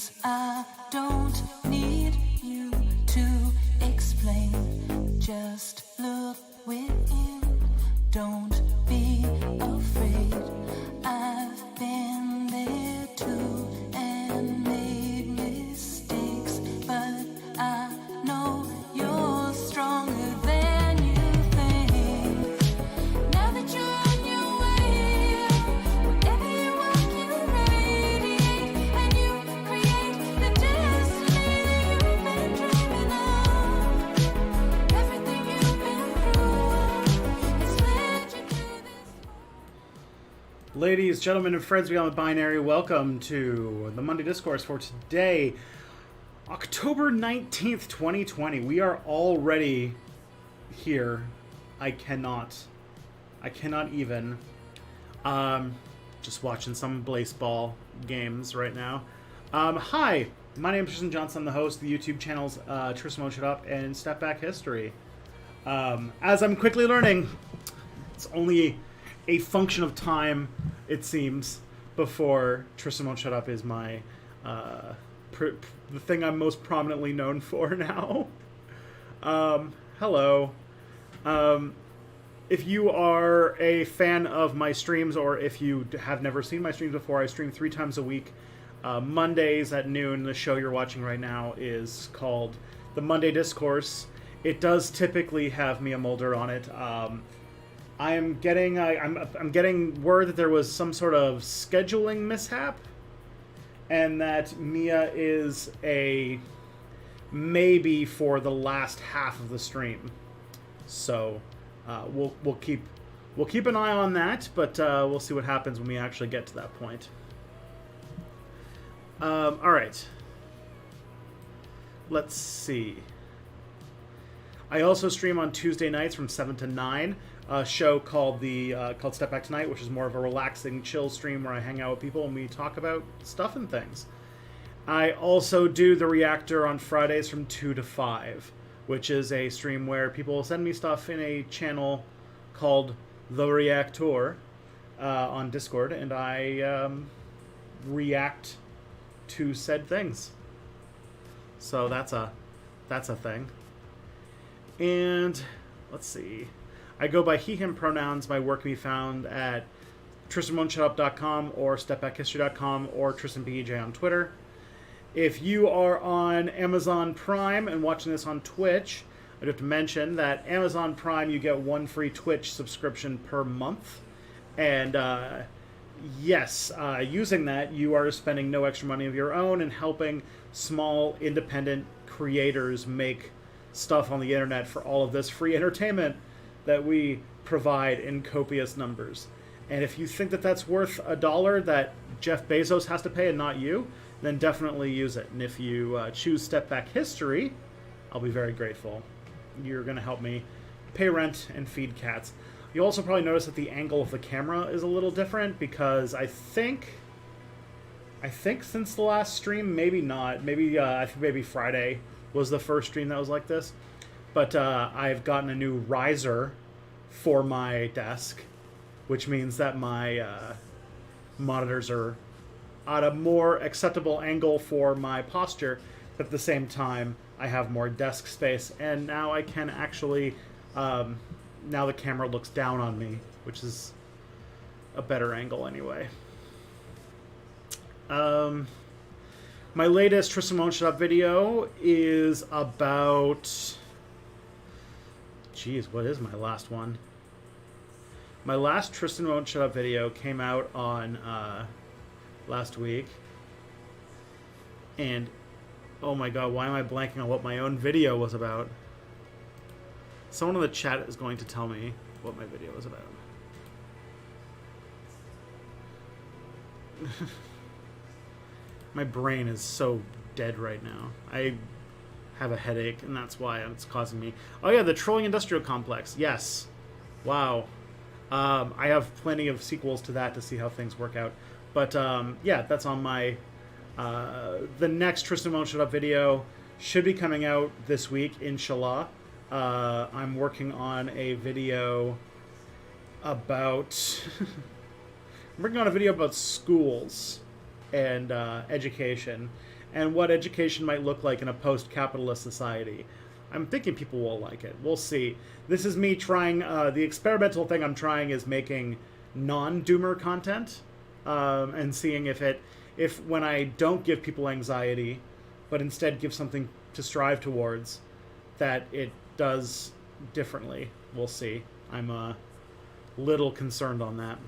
'Cause I don't need you to explain. Just look within. Don't be afraid. I've been there too and made mistakes, but I know you're stronger than you think. Now that you're on your way, wherever you walk, you radiate, and you create the destiny that you've been dreaming of. Everything you've been through has led you to this. Ladies, gentlemen, and friends beyond the binary, welcome to the Monday Discourse for today, October 19th, 2020. We are already here. I cannot even. Just watching some baseball games right now. Hi, my name is Tristan Johnson. I'm the host of the YouTube channels Tristan Won't Shut Up and Step Back History. As I'm quickly learning, it's only a function of time, it seems, before Tristan Won't Shut Up is my the thing I'm most prominently known for now. Hello. If you are a fan of my streams, or if you have never seen my streams before, I stream 3 times a week. Mondays at noon. The show you're watching right now is called the Monday Discourse. It does typically have Mia Mulder on it. I'm getting word that there was some sort of scheduling mishap, and that Mia is a maybe for the last half of the stream. So we'll keep an eye on that, but we'll see what happens when we actually get to that point. All right. Let's see. I also stream on Tuesday nights from 7 to 9. A show called called Step Back Tonight, which is more of a relaxing, chill stream where I hang out with people and we talk about stuff and things. I also do The Reactor on Fridays from 2 to 5, which is a stream where people will send me stuff in a channel called The Reactor on Discord, and I react to said things. So that's a thing. And let's see. I go by he, him pronouns. My work can be found at TristanWon'tShutUp.com or StepBackHistory.com or TristanBJ on Twitter. If you are on Amazon Prime and watching this on Twitch, I'd have to mention that Amazon Prime, you get 1 free Twitch subscription per month. And yes, using that, you are spending no extra money of your own and helping small independent creators make stuff on the internet for all of this free entertainment that we provide in copious numbers. And if you think that that's worth $1 that Jeff Bezos has to pay and not you, then definitely use it. And if you choose Step Back History, I'll be very grateful. You're going to help me pay rent and feed cats. You'll also probably notice that the angle of the camera is a little different, because I think since the last stream, maybe not, maybe I think maybe Friday was the first stream that was like this. But I've gotten a new riser for my desk, which means that my monitors are at a more acceptable angle for my posture, but at the same time, I have more desk space, and now I can actually, now the camera looks down on me, which is a better angle anyway. My latest Tristan Won't Shut Up video is about... Jeez, what is my last one? My last Tristan Won't Shut Up video came out on last week. And, oh my god, why am I blanking on what my own video was about? Someone in the chat is going to tell me what my video was about. My brain is so dead right now. I have a headache, and that's why it's causing me... Oh yeah, the Trolling Industrial Complex. Yes. Wow. I have plenty of sequels to that to see how things work out. But yeah, that's on my... the next Tristan Won't Shut Up video should be coming out this week, inshallah. I'm working on a video about... I'm working on a video about schools. and education, and what education might look like in a post-capitalist society. I'm thinking people will like it. We'll see. This is me trying. The experimental thing I'm trying is making non-doomer content, and seeing if when I don't give people anxiety, but instead give something to strive towards, that it does differently. We'll see. I'm a little concerned on that,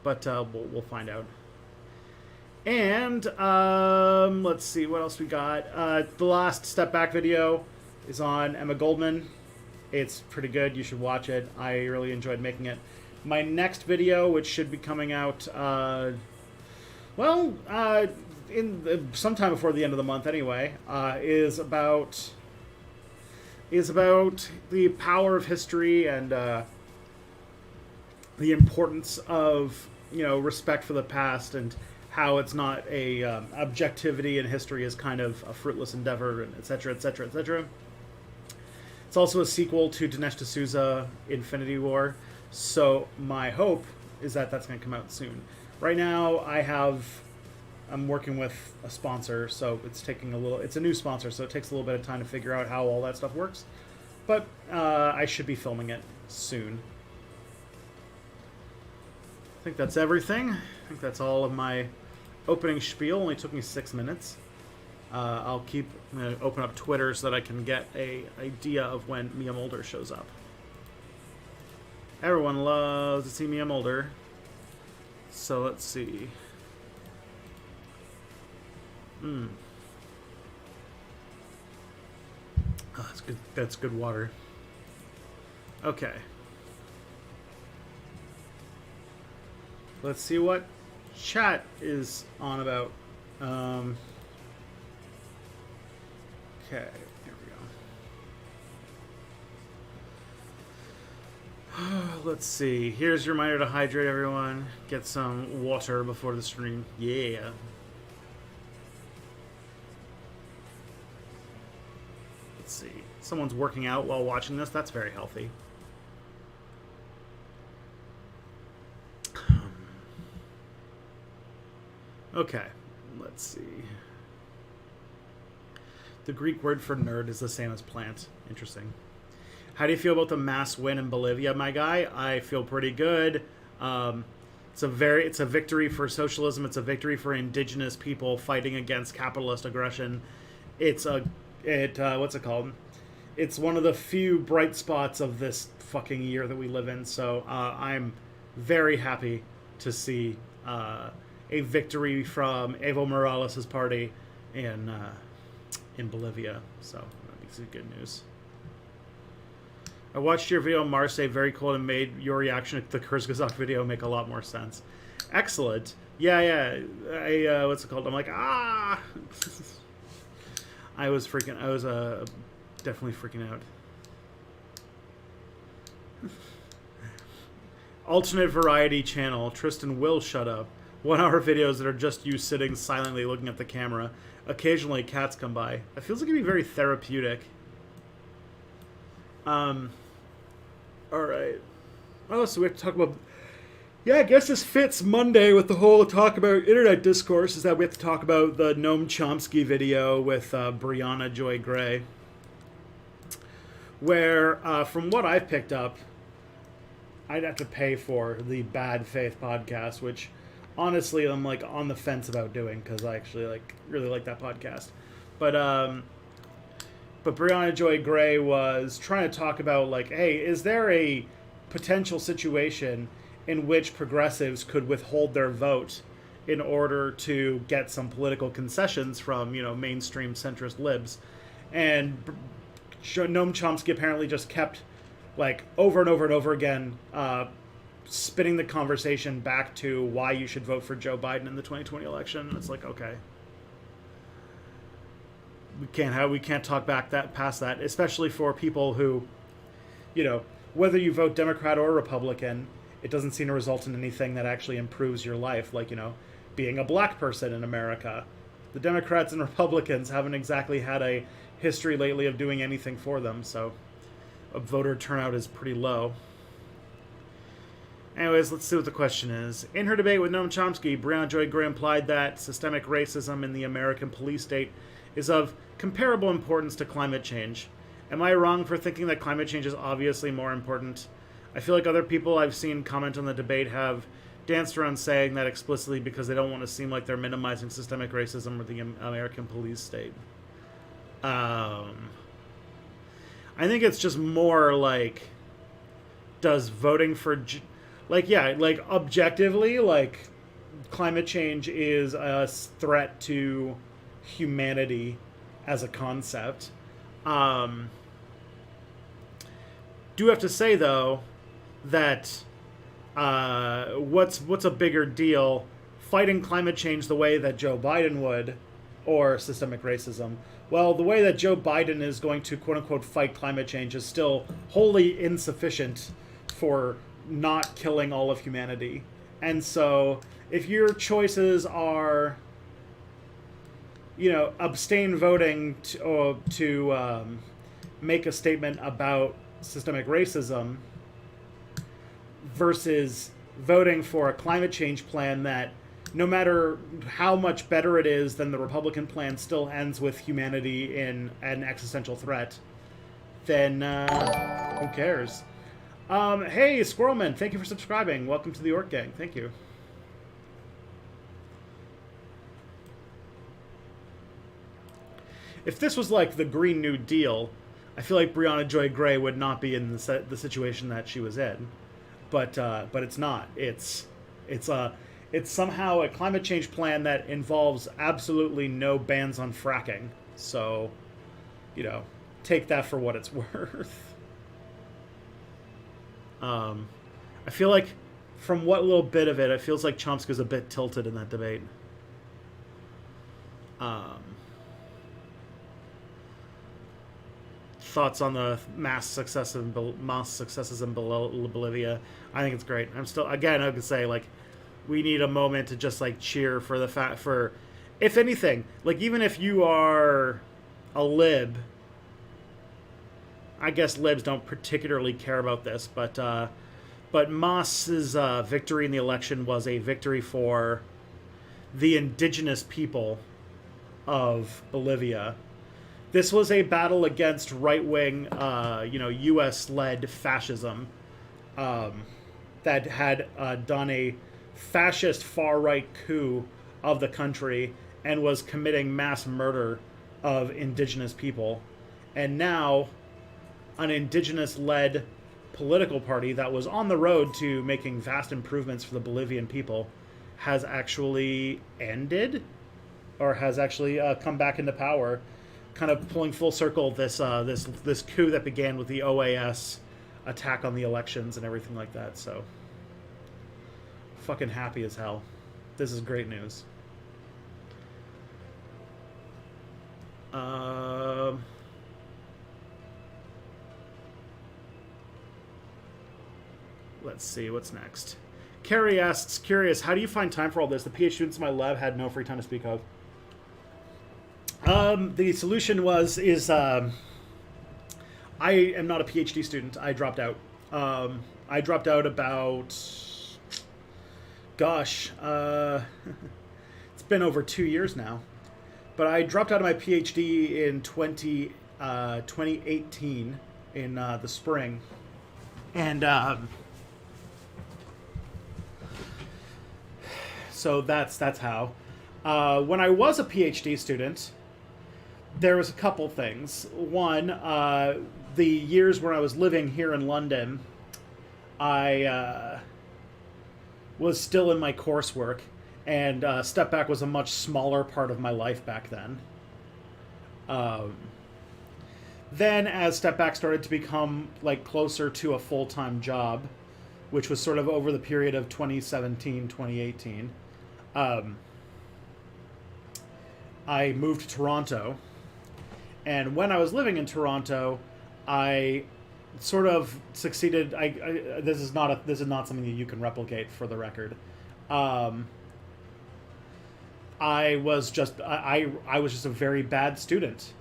but we'll find out. And let's see what else we got. The last Step Back video is on Emma Goldman. It's pretty good. You should watch it. I really enjoyed making it. My next video, which should be coming out, sometime before the end of the month anyway, is about the power of history and the importance of respect for the past, and how it's not a objectivity in history is kind of a fruitless endeavor, and etc., etc., etc. It's also a sequel to Dinesh D'Souza, Infinity War, so my hope is that that's going to come out soon. Right now, I'm working with a sponsor, so it's a new sponsor, so it takes a little bit of time to figure out how all that stuff works, but I should be filming it soon. I think that's everything. I think that's all of my opening spiel. Only took me 6 minutes. I'm going to open up Twitter so that I can get an idea of when Mia Mulder shows up. Everyone loves to see Mia Mulder. So let's see. Oh, that's good. That's good water. Okay. Let's see what chat is on about. Okay, here we go. Let's see. Here's your reminder to hydrate, everyone. Get some water before the stream. Yeah. Let's see. Someone's working out while watching this. That's very healthy. Okay, let's see. The Greek word for nerd is the same as plant. Interesting. How do you feel about the mass win in Bolivia, my guy? I feel pretty good. It's a victory for socialism. It's a victory for indigenous people fighting against capitalist aggression. What's it called? It's one of the few bright spots of this fucking year that we live in. So I'm very happy to see a victory from Evo Morales' party in Bolivia. So that makes it good news. I watched your video on Marseille, very cool, and made your reaction to the Kurzgesagt video make a lot more sense. Excellent. Yeah. What's it called? I'm like, ah! I was definitely freaking out. Alternate variety channel. Tristan will shut up. 1 hour videos that are just you sitting silently looking at the camera. Occasionally cats come by. That feels like it'd be very therapeutic. Alright. Oh, so we have to talk about... Yeah, I guess this fits Monday with the whole talk about internet discourse, is that we have to talk about the Noam Chomsky video with Brianna Joy Gray. Where, from what I've picked up, I'd have to pay for the Bad Faith podcast, which... honestly, I'm like on the fence about doing, because I actually really like that podcast. But Brianna Joy Gray was trying to talk about hey, is there a potential situation in which progressives could withhold their vote in order to get some political concessions from mainstream centrist libs? And Noam Chomsky apparently just kept over and over and over again spinning the conversation back to why you should vote for Joe Biden in the 2020 election. And it's like, okay, we can't talk past that, especially for people who, whether you vote Democrat or Republican, it doesn't seem to result in anything that actually improves your life. Being a black person in America, the Democrats and Republicans haven't exactly had a history lately of doing anything for them. So voter turnout is pretty low. Anyways, let's see what the question is. In her debate with Noam Chomsky, Brianna Joy Gray implied that systemic racism in the American police state is of comparable importance to climate change. Am I wrong for thinking that climate change is obviously more important? I feel like other people I've seen comment on the debate have danced around saying that explicitly because they don't want to seem like they're minimizing systemic racism or the American police state. I think it's just more like, does voting for... like objectively, like climate change is a threat to humanity as a concept. Do have to say though that what's a bigger deal, fighting climate change the way that Joe Biden would, or systemic racism? Well, the way that Joe Biden is going to quote unquote fight climate change is still wholly insufficient for not killing all of humanity. And so if your choices are, abstain voting to make a statement about systemic racism versus voting for a climate change plan that, no matter how much better it is than the Republican plan, still ends with humanity in an existential threat, then who cares? Hey, Squirrelman, thank you for subscribing. Welcome to the Orc Gang. Thank you. If this was like the Green New Deal, I feel like Brianna Joy Gray would not be in the situation that she was in. But it's not. It's somehow a climate change plan that involves absolutely no bans on fracking. So, take that for what it's worth. I feel like, from what little bit of it, it feels like Chomsky's a bit tilted in that debate. Thoughts on the mass successes in Bolivia? I think it's great. I'm still, again, I could say, like, we need a moment to just, like, cheer for the fact, for, if anything, like, even if you are a lib, I guess libs don't particularly care about this, but Mas's victory in the election was a victory for the indigenous people of Bolivia. This was a battle against right-wing, U.S.-led fascism that had done a fascist far-right coup of the country and was committing mass murder of indigenous people. And now, an indigenous-led political party that was on the road to making vast improvements for the Bolivian people has actually ended, or has actually come back into power, kind of pulling full circle this coup that began with the OAS attack on the elections and everything like that. So, fucking happy as hell. This is great news. Let's see, what's next? Carrie asks, curious, how do you find time for all this? The PhD students in my lab had no free time to speak of. The solution is I am not a PhD student. I dropped out. I dropped out about, gosh, it's been over 2 years now. But I dropped out of my PhD in 2018 in the spring. And so that's how. When I was a PhD student, there was a couple things. One, the years where I was living here in London, I was still in my coursework, and Step Back was a much smaller part of my life back then. Then, as Step Back started to become like closer to a full-time job, which was sort of over the period of 2017, 2018, I moved to Toronto. And when I was living in Toronto, I sort of succeeded. This is not something that you can replicate, for the record. I was just a very bad student.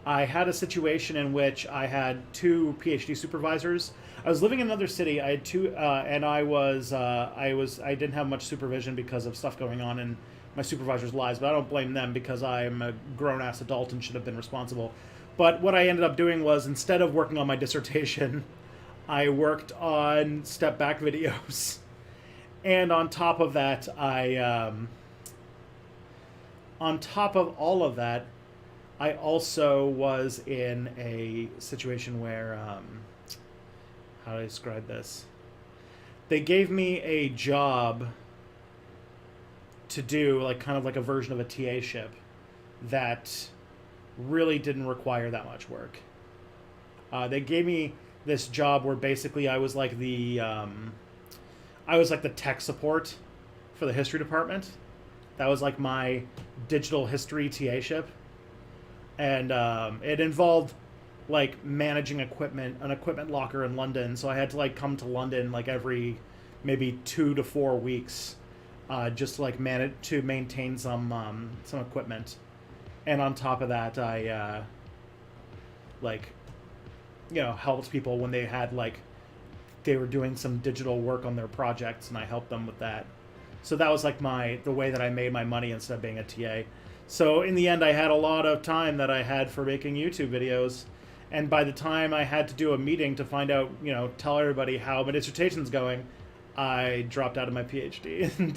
I had a situation in which I had two PhD supervisors. I was living in another city. I had two, and I didn't have much supervision because of stuff going on in my supervisors' lives. But I don't blame them because I'm a grown ass adult and should have been responsible. But what I ended up doing was, instead of working on my dissertation, I worked on step back videos, and on top of that, on top of all of that, I also was in a situation where, how do I describe this? They gave me a job to do, like, kind of like a version of a TA-ship that really didn't require that much work. They gave me this job where basically I was like the tech support for the history department. That was like my digital history TA-ship. And it involved like managing an equipment locker in London. So I had to like come to London like every maybe 2 to 4 weeks, just to like maintain some equipment. And on top of that, I helped people when they had they were doing some digital work on their projects, and I helped them with that. So that was like the way that I made my money instead of being a TA. So in the end, I had a lot of time that I had for making YouTube videos. And by the time I had to do a meeting to find out, tell everybody how my dissertation's going, I dropped out of my PhD and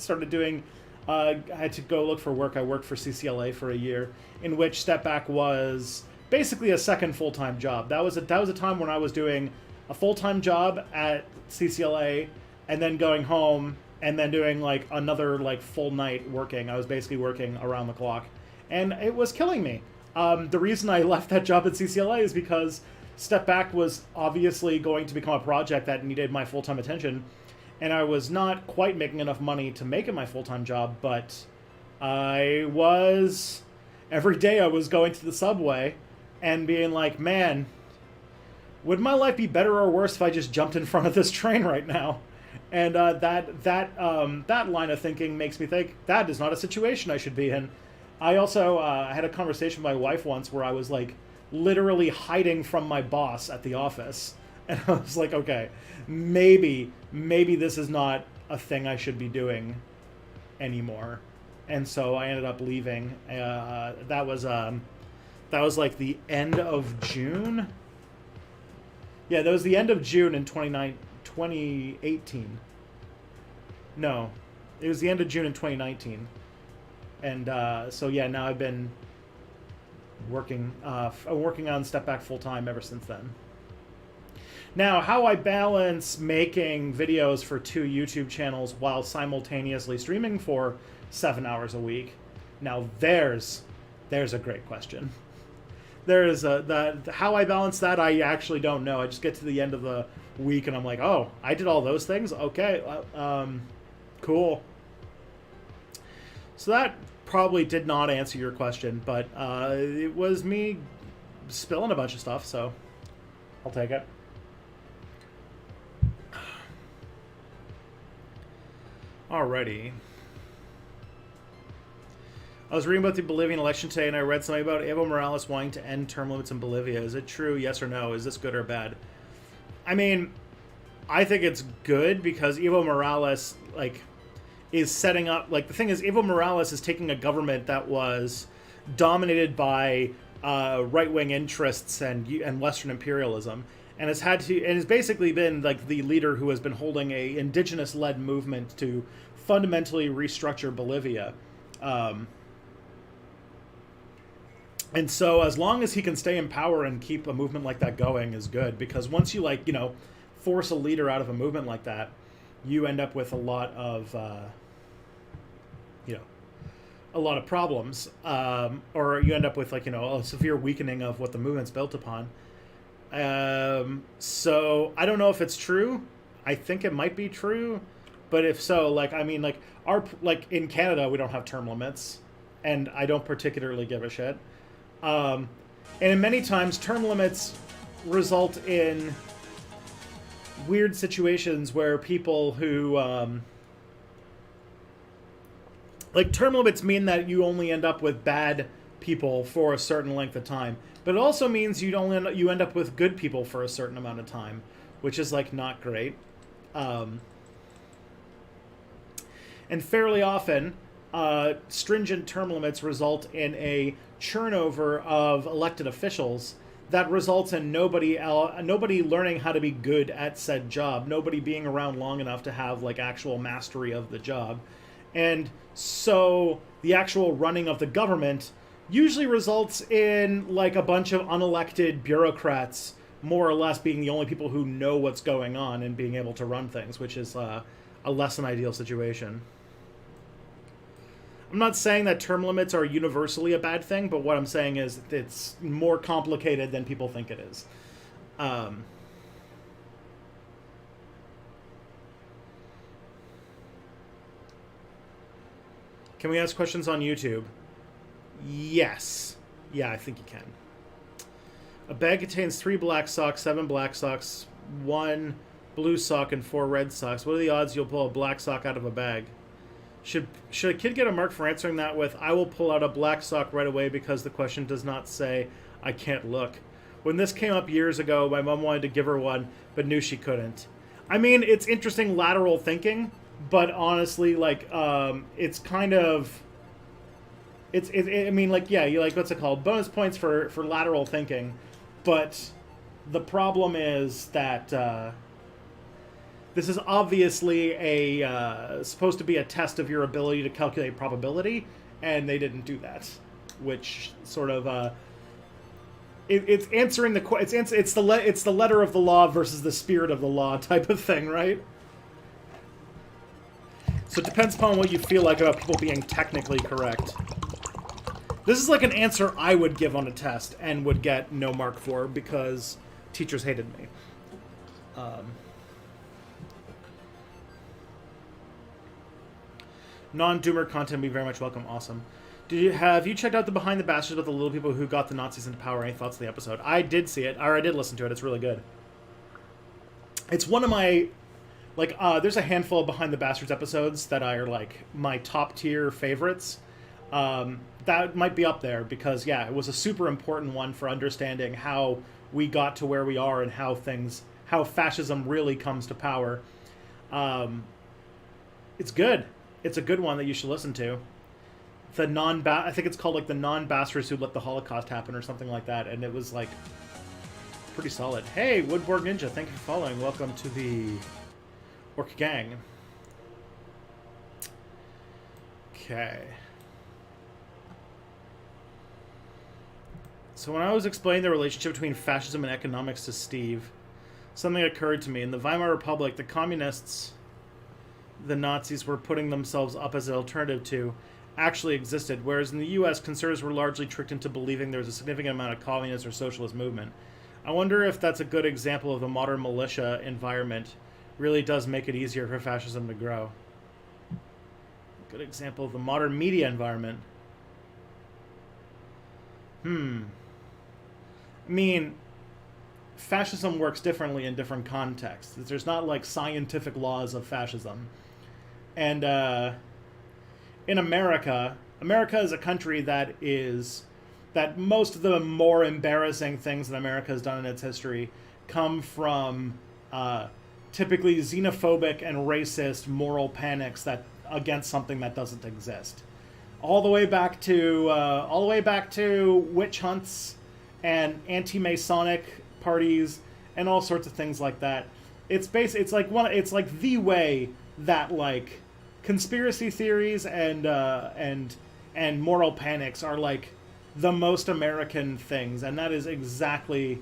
started doing, I had to go look for work. I worked for CCLA for a year, in which Step Back was basically a second full-time job. That was a time when I was doing a full-time job at CCLA and then going home and then doing like another full night working. I was basically working around the clock, and it was killing me. The reason I left that job at CCLA is because Step Back was obviously going to become a project that needed my full-time attention, and I was not quite making enough money to make it my full-time job, but every day I was going to the subway and being like, man, would my life be better or worse if I just jumped in front of this train right now? And that line of thinking makes me think that is not a situation I should be in. I also had a conversation with my wife once where I was literally hiding from my boss at the office, and I was like, okay, maybe this is not a thing I should be doing anymore. And so I ended up leaving. That was like the end of June. Yeah, that was the end of June in 2018. No, it was the end of June in 2019. And so yeah, now I've been working on Step Back full time ever since then. Now, how I balance making videos for 2 YouTube channels while simultaneously streaming for 7 hours a week. Now there's a great question. How I balance that, I actually don't know. I just get to the end of the week and I'm like, oh, I did all those things? Okay, cool. So that probably did not answer your question, but it was me spilling a bunch of stuff, so I'll take it. Alrighty. I was reading about the Bolivian election today, and I read something about Evo Morales wanting to end term limits in Bolivia. Is it true? Yes or no? Is this good or bad? I mean, I think it's good because Evo Morales, is setting up... the thing is, Evo Morales is taking a government that was dominated by right-wing interests and Western imperialism, and has basically been, the leader who has been holding a indigenous-led movement to fundamentally restructure Bolivia. And so as long as he can stay in power and keep a movement like that going is good, because once you force a leader out of a movement like that, you end up with a lot of problems, or you end up with a severe weakening of what the movement's built upon. So I don't know if it's true. I think it might be true, but if so, in Canada we don't have term limits, and I don't particularly give a shit. And in many times, term limits result in weird situations where people who... term limits mean that you only end up with bad people for a certain length of time, but it also means you end up with good people for a certain amount of time, which is like not great. And fairly often, stringent term limits result in a churnover of elected officials that results in nobody learning how to be good at said job, nobody being around long enough to have like actual mastery of the job. And so the actual running of the government usually results in like a bunch of unelected bureaucrats more or less being the only people who know what's going on and being able to run things, which is a less than ideal situation. I'm not saying that term limits are universally a bad thing, but what I'm saying is it's more complicated than people think it is. Can we ask questions on YouTube? Yes. Yeah, I think you can. A bag contains 3 black socks, 7 black socks, 1 blue sock, and 4 red socks. What are the odds you'll pull a black sock out of a bag? Should a kid get a mark for answering that with, I will pull out a black sock right away because the question does not say, I can't look? When this came up years ago, my mom wanted to give her one, but knew she couldn't. I mean, it's interesting lateral thinking, but honestly, like, it's kind of... I mean, like, yeah, you like, what's it called? Bonus points for lateral thinking, but the problem is that... this is obviously supposed to be a test of your ability to calculate probability, and they didn't do that, which sort of it's answering the it's the letter of the law versus the spirit of the law type of thing, right? So it depends upon what you feel like about people being technically correct. This is like an answer I would give on a test and would get no mark for because teachers hated me. Non-doomer content would be very much welcome. Awesome. Have you checked out the Behind the Bastards about the little people who got the Nazis into power? Any thoughts on the episode? I did see it, or I did listen to it. It's really good. It's one of my, like, there's a handful of Behind the Bastards episodes that are, like, my top tier favorites. That might be up there because, yeah, it was a super important one for understanding how we got to where we are and how fascism really comes to power. It's good. It's a good one that you should listen to. I think it's called like the non-bastards who let the Holocaust happen or something like that, and it was like pretty solid. Hey, Woodborg Ninja, thank you for following. Welcome to the Orc Gang. Okay. So when I was explaining the relationship between fascism and economics to Steve, something occurred to me. In the Weimar Republic, the communists, the Nazis were putting themselves up as an alternative to, actually existed, whereas in the U.S., conservatives were largely tricked into believing there was a significant amount of communist or socialist movement. I wonder if that's a good example of the modern militia environment really does make it easier for fascism to grow. Good example of the modern media environment. I mean, fascism works differently in different contexts. There's not like scientific laws of fascism. And in America is a country that most of the more embarrassing things that America has done in its history come from typically xenophobic and racist moral panics that against something that doesn't exist. All the way back to witch hunts and anti-Masonic parties and all sorts of things like that. It's like the way that like conspiracy theories and moral panics are like the most American things, and that is exactly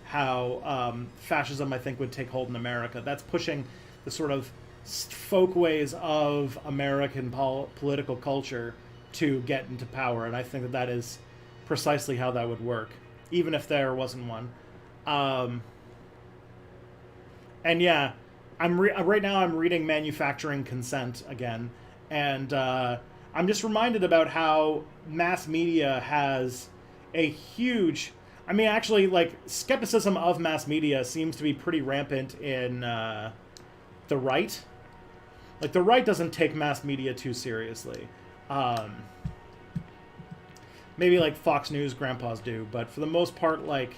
how fascism, I think, would take hold in America. That's pushing the sort of folkways of American political culture to get into power, and I think that is precisely how that would work, even if there wasn't one. And yeah, right now I'm reading Manufacturing Consent again, and I'm just reminded about how mass media has a huge... I mean, actually, like, skepticism of mass media seems to be pretty rampant in the right. Like, the right doesn't take mass media too seriously. maybe like Fox News grandpas do, but for the most part, like,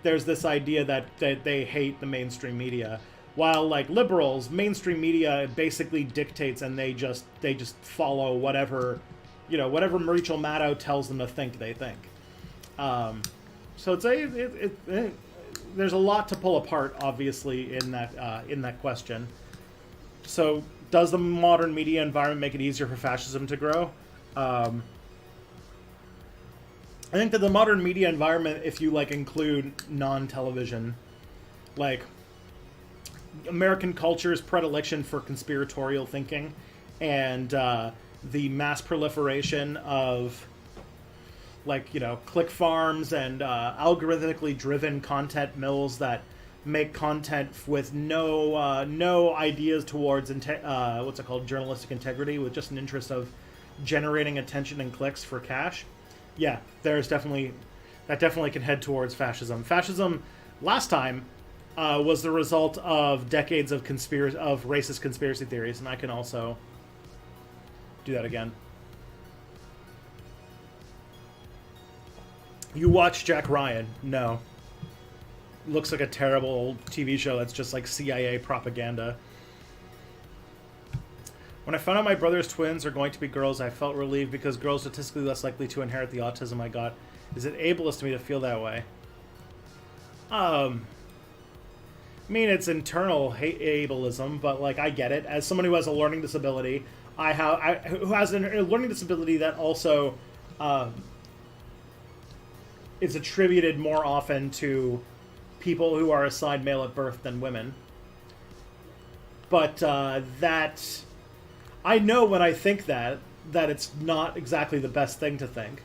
there's this idea that they hate the mainstream media, while like liberals, mainstream media basically dictates, and they just follow whatever, whatever Rachel Maddow tells them to think, they think. So there's a lot to pull apart, obviously, in that question. So, does the modern media environment make it easier for fascism to grow? I think that the modern media environment, if you like include non-television, like American culture's predilection for conspiratorial thinking, and the mass proliferation of click farms and algorithmically driven content mills that make content with no ideas towards journalistic integrity, with just an interest of generating attention and clicks for cash. Yeah, that definitely can head towards fascism. Fascism last time was the result of decades of racist conspiracy theories, and I can also do that again. You watch Jack Ryan? No. Looks like a terrible old TV show that's just like CIA propaganda. When I found out my brother's twins are going to be girls, I felt relieved because girls are statistically less likely to inherit the autism I got. Is it ableist to me to feel that way? I mean, it's internal ableism, but like I get it. As someone who has a learning disability, who has a learning disability that also is attributed more often to people who are assigned male at birth than women. But that I know when I think that it's not exactly the best thing to think.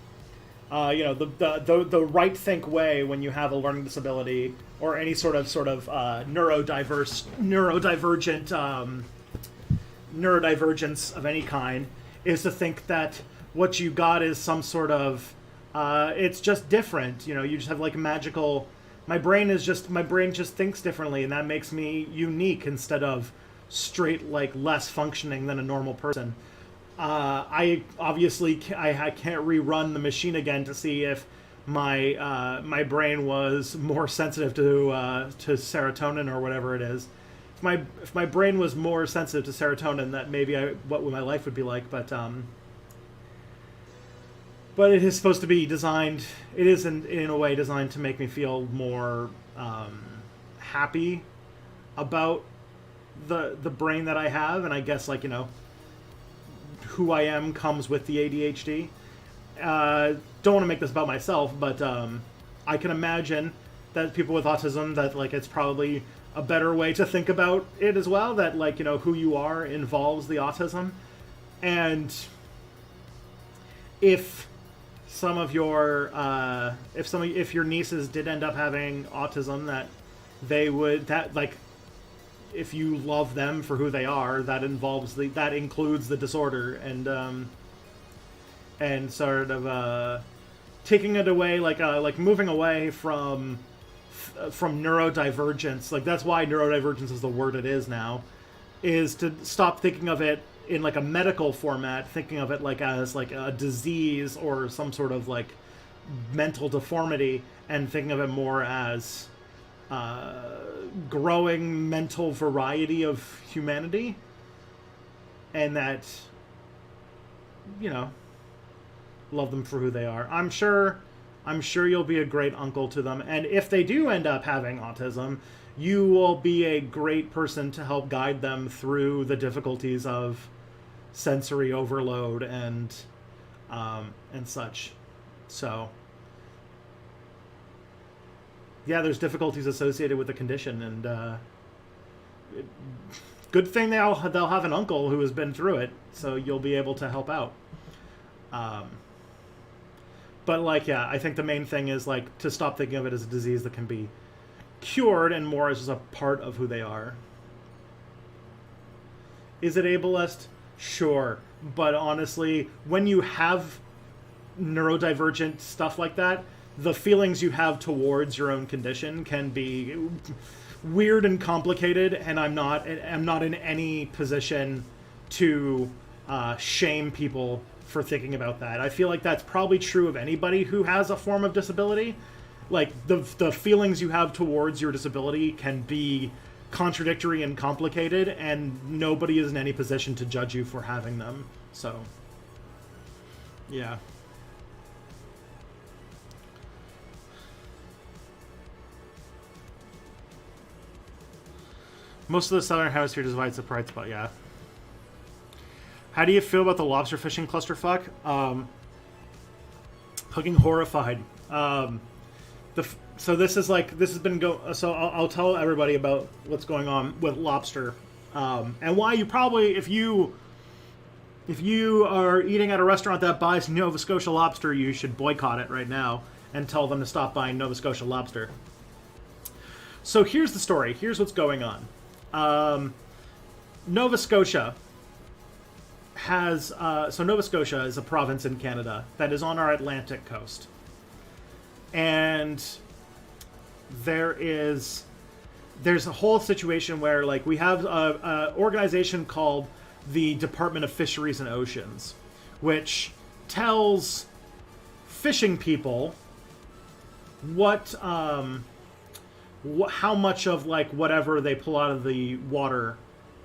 The right think way when you have a learning disability or any sort of neurodivergence of any kind is to think that what you got is some sort of it's just different. You just have like magical. My brain just thinks differently, and that makes me unique instead of straight like less functioning than a normal person. I can't rerun the machine again to see if my brain was more sensitive to serotonin or whatever it is. If my brain was more sensitive to serotonin, that maybe what my life would be like. But it is supposed to be designed. It is in a way designed to make me feel more happy about the brain that I have, and I guess who I am comes with the ADHD. Don't want to make this about myself, but I can imagine that people with autism, that it's probably a better way to think about it as well, that who you are involves the autism. And if some of your if your nieces did end up having autism, if you love them for who they are, that includes the disorder, and sort of taking it away, moving away from neurodivergence. That's why neurodivergence is the word it is now, is to stop thinking of it in a medical format, thinking of it as a disease or some sort of mental deformity, and thinking of it more as growing mental variety of humanity, and that love them for who they are. I'm sure you'll be a great uncle to them, and if they do end up having autism, you will be a great person to help guide them through the difficulties of sensory overload and such. So yeah, there's difficulties associated with the condition, and good thing they'll have an uncle who has been through it, so you'll be able to help out. But I think the main thing is to stop thinking of it as a disease that can be cured, and more as just a part of who they are. Is it ableist? Sure, but honestly, when you have neurodivergent stuff like that, the feelings you have towards your own condition can be weird and complicated, and I'm not in any position to shame people for thinking about that. I feel like that's probably true of anybody who has a form of disability. Like, the feelings you have towards your disability can be contradictory and complicated, and nobody is in any position to judge you for having them. So, yeah. Most of the southern hemisphere divides the bright spot, yeah. How do you feel about the lobster fishing clusterfuck? Fucking horrified. So this is like, this has been so I'll tell everybody about what's going on with lobster, and why you probably, if you are eating at a restaurant that buys Nova Scotia lobster, you should boycott it right now and tell them to stop buying Nova Scotia lobster. So here's the story. Here's what's going on. Nova Scotia has Nova Scotia is a province in Canada that is on our Atlantic coast, and there's a whole situation where, like, we have a organization called the Department of Fisheries and Oceans, which tells fishing people how much of, like, whatever they pull out of the water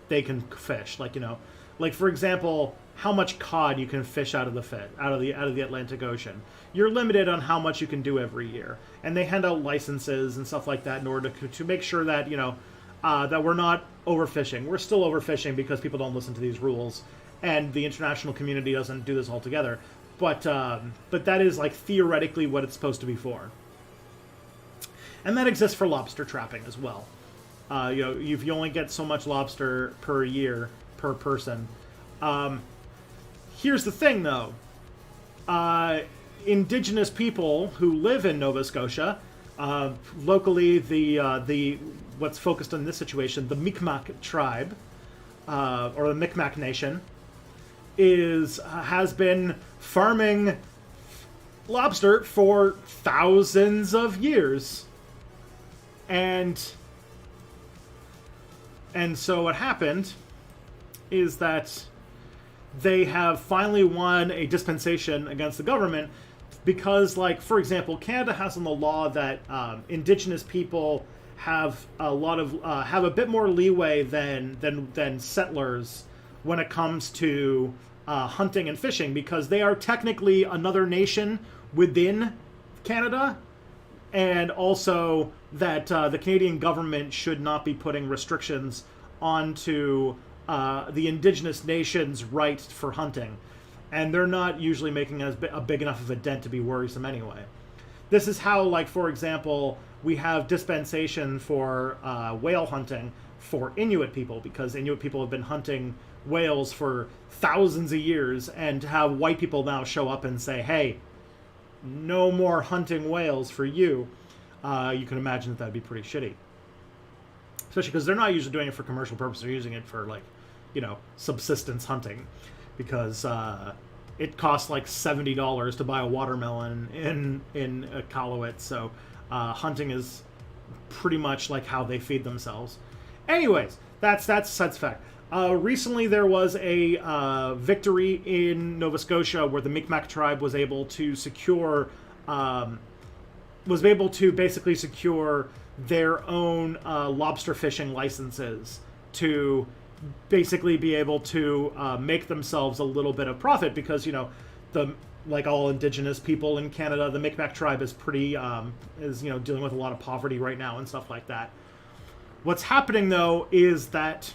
they can fish. Like, you know, like, for example, how much cod you can fish out of the Atlantic Ocean. You're limited on how much you can do every year, and they hand out licenses and stuff like that in order to make sure that, you know, that we're not overfishing. We're still overfishing because people don't listen to these rules, and the international community doesn't do this altogether. But that is, like, theoretically what it's supposed to be for. And that exists for lobster trapping as well. You know, if you only get so much lobster per year per person. Here's the thing, though. Indigenous people who live in Nova Scotia, locally the what's focused on this situation, the Mi'kmaq tribe, or the Mi'kmaq Nation, has been farming lobster for thousands of years. And so what happened is that they have finally won a dispensation against the government because, like, for example, Canada has in the law that Indigenous people have have a bit more leeway than settlers when it comes to hunting and fishing, because they are technically another nation within Canada, and also that the Canadian government should not be putting restrictions onto the Indigenous nation's right for hunting. And they're not usually making a big enough of a dent to be worrisome anyway. This is how, like, for example, we have dispensation for whale hunting for Inuit people, because Inuit people have been hunting whales for thousands of years, and to have white people now show up and say, hey, no more hunting whales for you, you can imagine that would be pretty shitty. Especially because they're not usually doing it for commercial purposes. They're using it for, like, you know, subsistence hunting. Because it costs like $70 to buy a watermelon in Iqaluit. So hunting is pretty much like how they feed themselves. Anyways, that's fact. Recently there was a victory in Nova Scotia where the Mi'kmaq tribe was able to basically secure their own lobster fishing licenses to basically be able to make themselves a little bit of profit, because, you know, like all Indigenous people in Canada, the Mi'kmaq tribe is dealing with a lot of poverty right now and stuff like that. What's happening, though, is that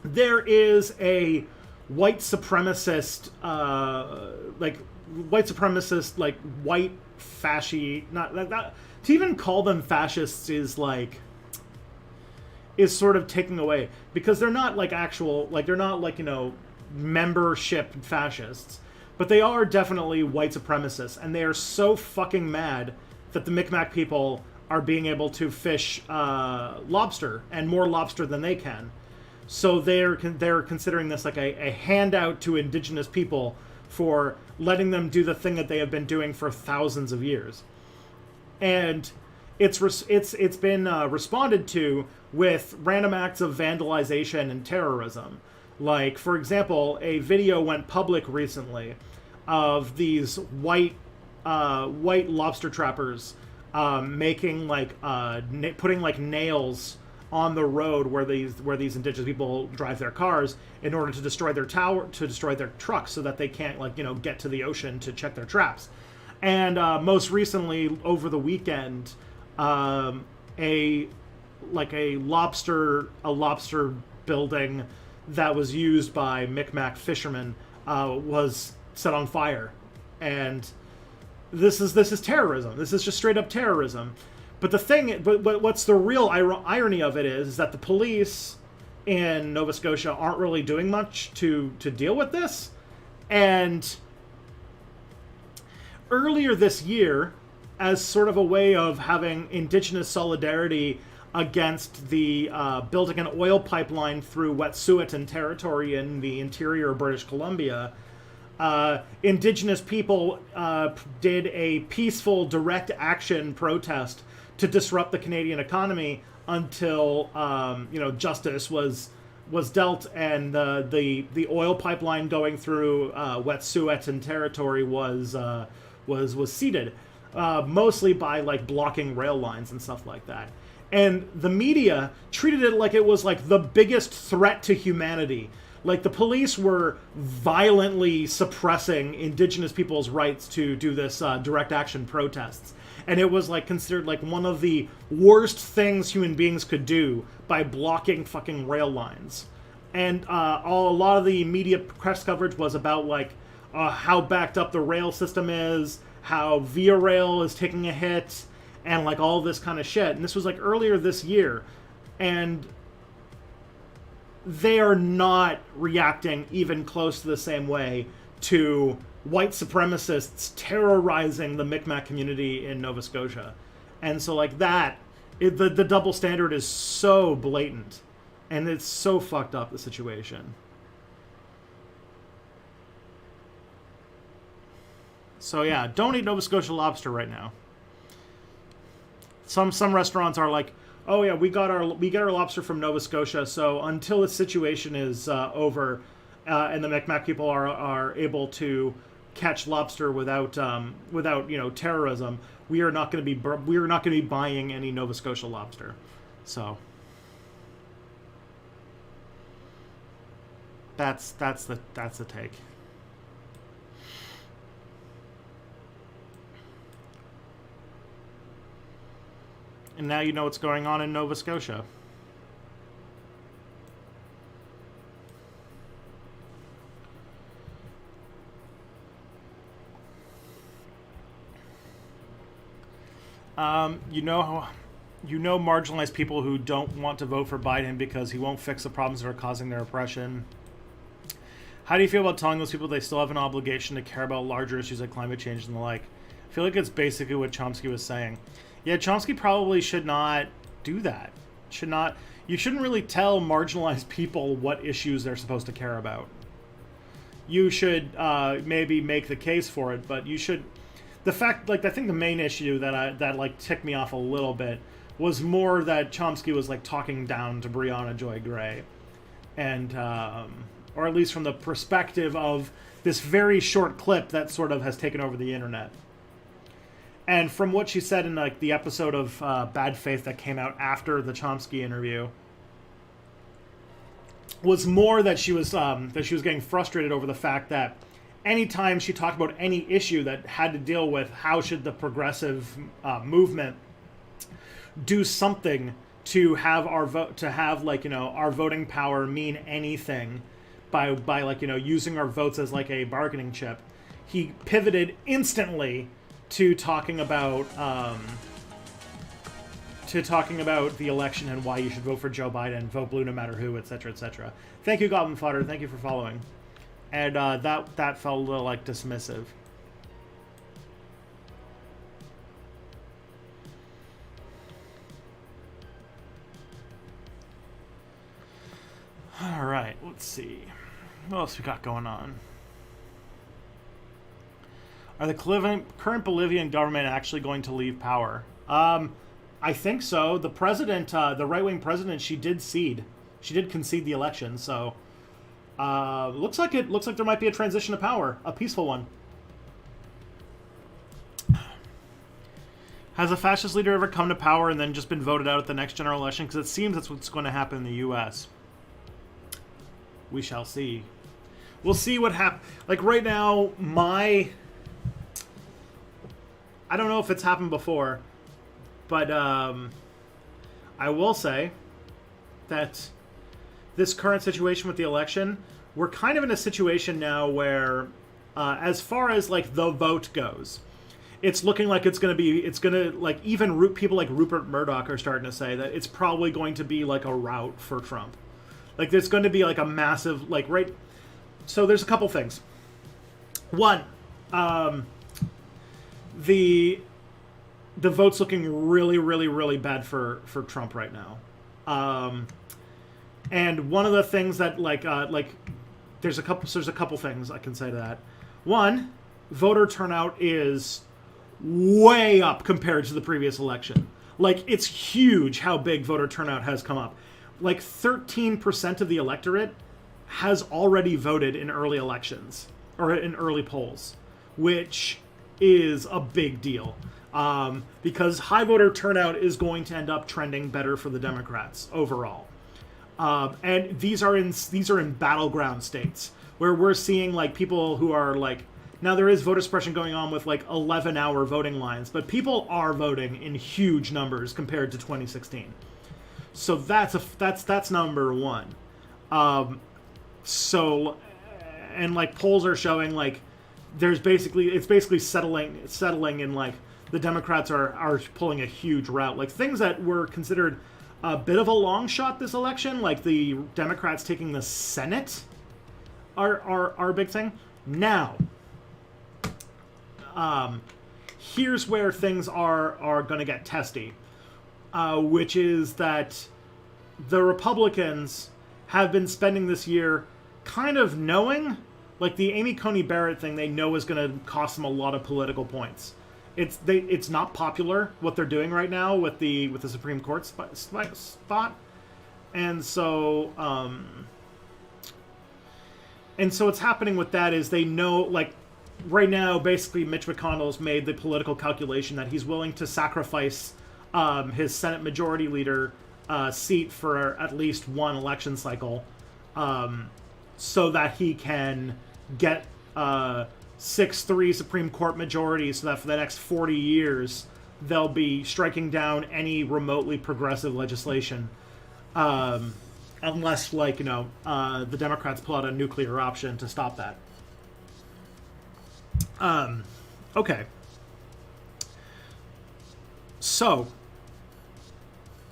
there is a white supremacist, white fasci, not to even call them fascists is sort of taking away, because they're not like actual, like, they're not like, you know, membership fascists, but they are definitely white supremacists, and they are so fucking mad that the Mi'kmaq people are being able to fish lobster, and more lobster than they can. So they're considering this like a handout to Indigenous people for letting them do the thing that they have been doing for thousands of years. And it's been responded to with random acts of vandalization and terrorism. Like, for example, a video went public recently of these white lobster trappers making like putting like nails on the road where these indigenous people drive their cars in order to destroy their trucks so that they can't get to the ocean to check their traps. And most recently over the weekend, a lobster building that was used by Micmac fishermen was set on fire. And this is terrorism. This is just straight up terrorism. But what's the real irony of it is that the police in Nova Scotia aren't really doing much to deal with this. And earlier this year, as sort of a way of having Indigenous solidarity against the building an oil pipeline through Wet'suwet'en territory in the interior of British Columbia, Indigenous people did a peaceful direct action protest to disrupt the Canadian economy until justice was dealt, and the oil pipeline going through Wet'suwet'en territory was ceded, mostly by like blocking rail lines and stuff like that. And the media treated it like it was like the biggest threat to humanity. Like the police were violently suppressing Indigenous people's rights to do this direct action protests. And it was like considered like one of the worst things human beings could do by blocking fucking rail lines. And a lot of the media press coverage was about like how backed up the rail system is, how Via Rail is taking a hit, and like all this kind of shit. And this was like earlier this year. And they are not reacting even close to the same way to white supremacists terrorizing the Micmac community in Nova Scotia. And so like that, the double standard is so blatant. And it's so fucked up, the situation. So yeah, don't eat Nova Scotia lobster right now. Some restaurants are like, oh yeah, we get our lobster from Nova Scotia, so until the situation is over, and the Micmac people are able to catch lobster without terrorism, we are not going to be buying any Nova Scotia lobster. So that's the take. And now you know what's going on in Nova Scotia. Marginalized people who don't want to vote for Biden because he won't fix the problems that are causing their oppression. How do you feel about telling those people they still have an obligation to care about larger issues like climate change and the like? I feel like it's basically what Chomsky was saying. Yeah, Chomsky probably should not do that. You shouldn't really tell marginalized people what issues they're supposed to care about. You should maybe make the case for it, but you should. The fact, like, I think the main issue that ticked me off a little bit was more that Chomsky was like talking down to Breonna Joy Gray, and or at least from the perspective of this very short clip that sort of has taken over the internet. And from what she said in like the episode of Bad Faith that came out after the Chomsky interview, was more that she was getting frustrated over the fact that anytime she talked about any issue that had to deal with how should the progressive movement do something to have our our voting power mean anything by using our votes as like a bargaining chip, he pivoted instantly to talking about the election and why you should vote for Joe Biden, vote blue no matter who, etc., etc. Thank you, Goblin Fodder. Thank you for following. And that felt a little like dismissive. All right, let's see. What else we got going on? Are the current Bolivian government actually going to leave power? I think so. The president, the right-wing president, she did concede the election. So Looks like there might be a transition of power, a peaceful one. Has a fascist leader ever come to power and then just been voted out at the next general election? Because it seems that's what's going to happen in the U.S. We shall see. We'll see what happens. Like, right now, I don't know if it's happened before, but I will say that this current situation with the election, we're kind of in a situation now where, as far as, like, the vote goes, it's looking like even people like Rupert Murdoch are starting to say that it's probably going to be like a rout for Trump. Like, there's going to be like a massive, like, right. So there's a couple things. One, the vote's looking really, really, really bad for Trump right now. And one of the things that there's a couple things I can say to that. One, voter turnout is way up compared to the previous election. Like, it's huge how big voter turnout has come up. Like, 13% of the electorate has already voted in early elections, or in early polls, which is a big deal. Because high voter turnout is going to end up trending better for the Democrats overall. And these are in battleground states where we're seeing, like, people who are, like, now there is voter suppression going on with, like, 11-hour voting lines, but people are voting in huge numbers compared to 2016. So that's number one. So, and, like, polls are showing, like, it's basically settling in, like, the Democrats are pulling a huge rout. Like, things that were considered a bit of a long shot this election, like the Democrats taking the Senate, are a big thing. Now, here's where things are going to get testy, which is that the Republicans have been spending this year kind of knowing, like, the Amy Coney Barrett thing they know is going to cost them a lot of political points. It's not popular what they're doing right now with the Supreme Court spot, and so what's happening with that is they know, like, right now, basically, Mitch McConnell's made the political calculation that he's willing to sacrifice his Senate Majority Leader seat for at least one election cycle, so that he can get 6-3 Supreme Court majority, so that for the next 40 years they'll be striking down any remotely progressive legislation, unless, like, the Democrats pull out a nuclear option to stop that. Okay. So,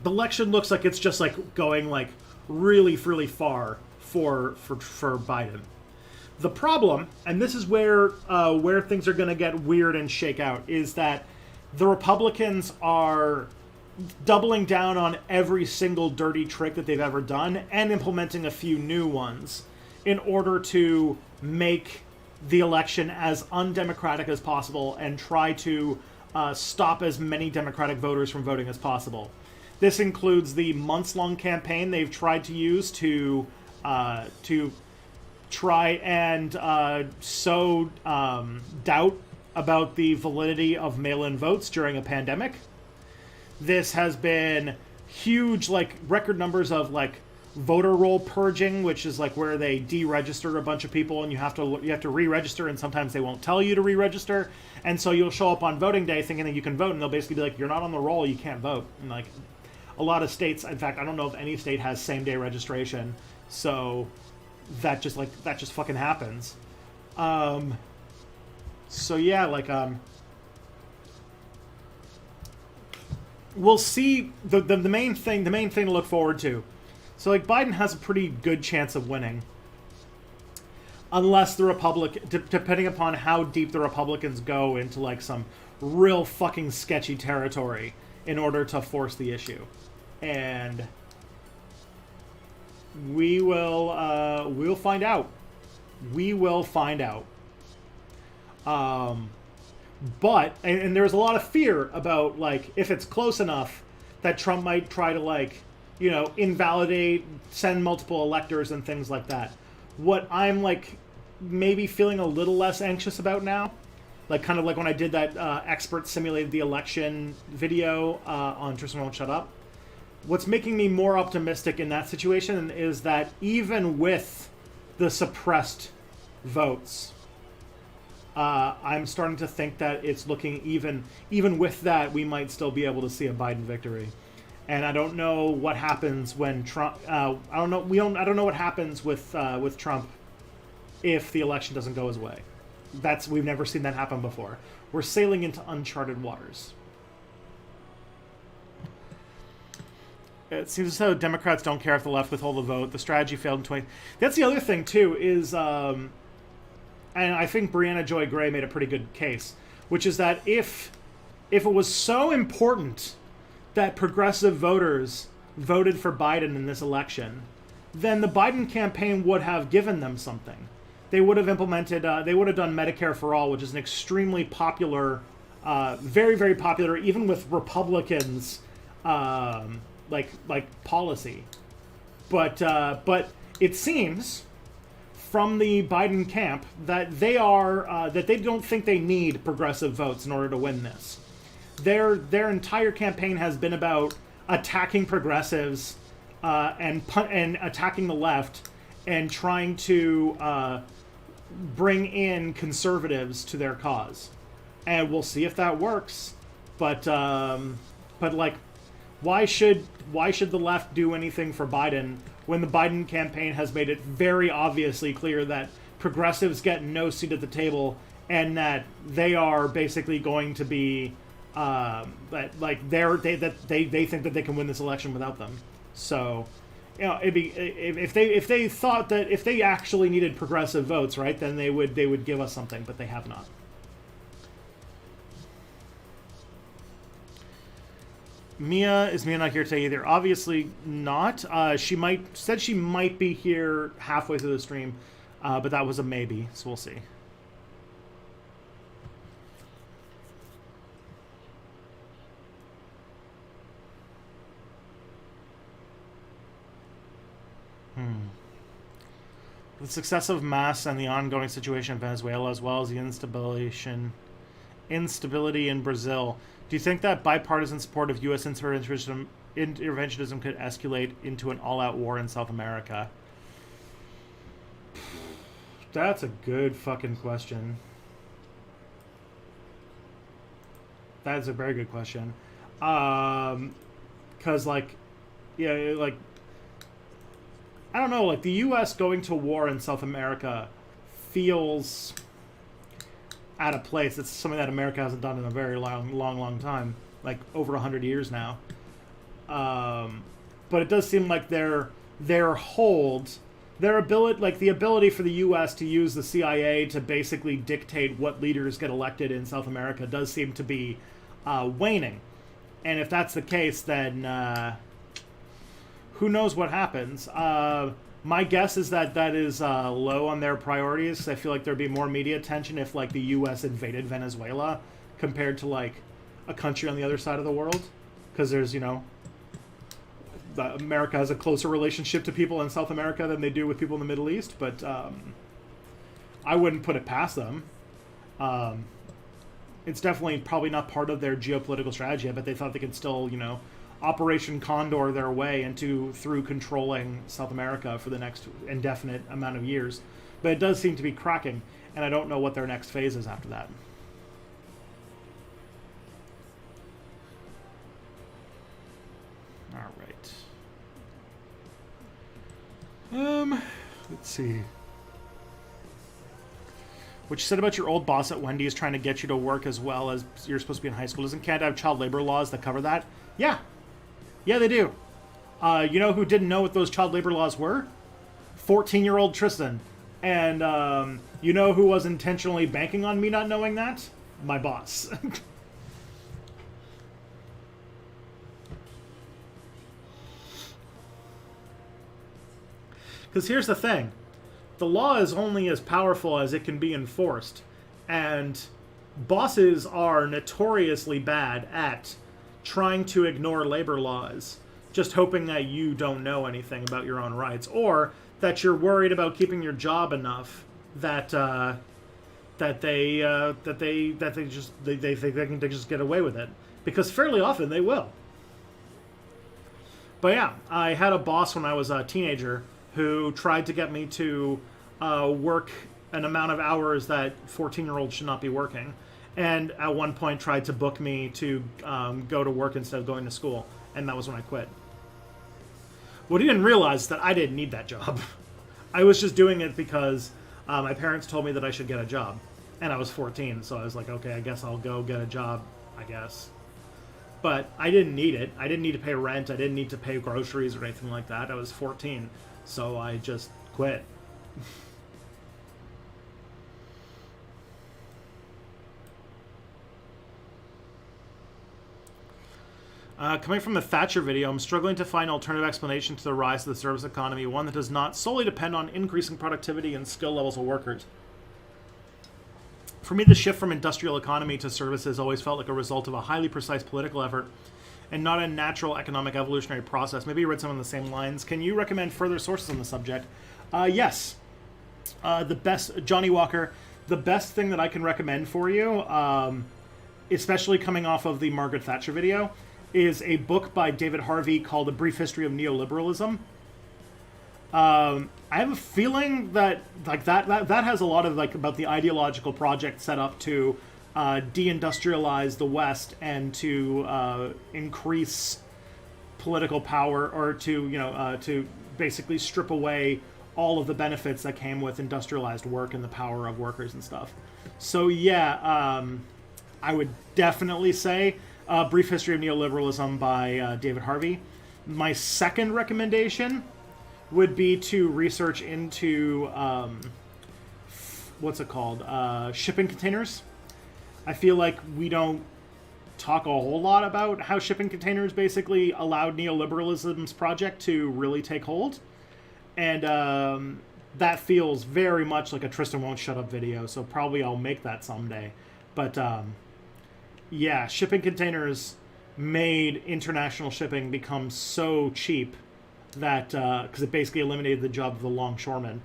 the election looks like it's just, like, going, like, really, really far for Biden. The problem, and this is where things are going to get weird and shake out, is that the Republicans are doubling down on every single dirty trick that they've ever done and implementing a few new ones in order to make the election as undemocratic as possible and try to stop as many Democratic voters from voting as possible. This includes the months-long campaign they've tried to use to try and sow doubt about the validity of mail-in votes during a pandemic. This has been huge, like, record numbers of, like, voter roll purging, which is, like, where they deregister a bunch of people and you have to re-register, and sometimes they won't tell you to re-register, and so you'll show up on voting day thinking that you can vote, and they'll basically be like, you're not on the roll, you can't vote. And, like, a lot of states, in fact, I don't know if any state has same-day registration, so that just fucking happens. So yeah, like, we'll see. The main thing to look forward to. So, like, Biden has a pretty good chance of winning, unless depending upon how deep the Republicans go into, like, some real fucking sketchy territory in order to force the issue. And we'll find out. We will find out. But there's a lot of fear about, like, if it's close enough that Trump might try to, like, invalidate, send multiple electors and things like that. What I'm like maybe feeling a little less anxious about now, like kind of like when I did that expert simulated the election video on Tristan Won't Shut Up. What's making me more optimistic in that situation is that even with the suppressed votes, I'm starting to think that it's looking even with that, we might still be able to see a Biden victory. And I don't know what happens when Trump. I don't know what happens with Trump if the election doesn't go his way. We've never seen that happen before. We're sailing into uncharted waters. It seems as though Democrats don't care if the left withhold the vote. The strategy failed in 20. That's the other thing too is, and I think Brianna Joy Gray made a pretty good case, which is that if it was so important that progressive voters voted for Biden in this election, then the Biden campaign would have given them something. They would have implemented, they would have done Medicare for All, which is an extremely popular, very, very popular, even with Republicans, like policy. But it seems from the Biden camp that they don't think they need progressive votes in order to win this. Their entire campaign has been about attacking progressives and attacking the left and trying to bring in conservatives to their cause. And we'll see if that works. But like, why should the left do anything for Biden when the Biden campaign has made it very obviously clear that progressives get no seat at the table and that they are basically going to be they think that they can win this election without them. So, you know, it'd be if they thought that if they actually needed progressive votes, right, then they would give us something, but they have not. Is Mia not here today either? Obviously not. She said she might be here halfway through the stream, but that was a maybe, so we'll see. The success of Mas and the ongoing situation in Venezuela, as well as the instability in Brazil, do you think that bipartisan support of U.S. interventionism could escalate into an all-out war in South America? That's a good fucking question. That is a very good question. 'Cause like, yeah, like, I don't know, like the U.S. going to war in South America feels out of place. It's something that America hasn't done in a very long time, like over 100 years now. But it does seem like their ability, like the ability for the U.S. to use the CIA to basically dictate what leaders get elected in South America does seem to be waning. And if that's the case, then who knows what happens. My guess is that is low on their priorities, because I feel like there'd be more media attention if like the U.S. invaded Venezuela compared to like a country on the other side of the world, because there's, you know, America has a closer relationship to people in South America than they do with people in the Middle East, but I wouldn't put it past them. It's definitely probably not part of their geopolitical strategy, but they thought they could still, you know, Operation Condor their way through controlling South America for the next indefinite amount of years. But it does seem to be cracking, and I don't know what their next phase is after that. All right. Let's see. What you said about your old boss at Wendy's trying to get you to work as well as you're supposed to be in high school. Doesn't Canada have child labor laws that cover that? Yeah. Yeah, they do. You know who didn't know what those child labor laws were? 14-year-old Tristan. And you know who was intentionally banking on me not knowing that? My boss. Because here's the thing. The law is only as powerful as it can be enforced. And bosses are notoriously bad at trying to ignore labor laws, just hoping that you don't know anything about your own rights, or that you're worried about keeping your job enough that they think they can just get away with it, because fairly often they will. But yeah, I had a boss when I was a teenager who tried to get me to work an amount of hours that 14-year-olds should not be working, and at one point tried to book me to go to work instead of going to school, and that was when I quit. What he didn't realize is that I didn't need that job. I was just doing it because my parents told me that I should get a job, and I was 14, so I was like, okay, I guess I'll go get a job, I guess. But I didn't need it. I didn't need to pay rent. I didn't need to pay groceries or anything like that. I was 14, so I just quit. Coming from the Thatcher video, I'm struggling to find an alternative explanation to the rise of the service economy, one that does not solely depend on increasing productivity and skill levels of workers. For me, the shift from industrial economy to services always felt like a result of a highly precise political effort and not a natural economic evolutionary process. Maybe you read some of the same lines. Can you recommend further sources on the subject? Yes. The best, Johnny Walker, the best thing that I can recommend for you, especially coming off of the Margaret Thatcher video, is a book by David Harvey called A Brief History of Neoliberalism. I have a feeling that that has a lot of about the ideological project set up to deindustrialize the West and to increase political power, or to basically strip away all of the benefits that came with industrialized work and the power of workers and stuff. So yeah, I would definitely say Brief History of Neoliberalism by David Harvey. My second recommendation would be to research into what's it called? Shipping containers. I feel like we don't talk a whole lot about how shipping containers basically allowed neoliberalism's project to really take hold. And that feels very much like a Tristan Won't Shut Up video, so probably I'll make that someday. But yeah, shipping containers made international shipping become so cheap that, because it basically eliminated the job of the longshoreman,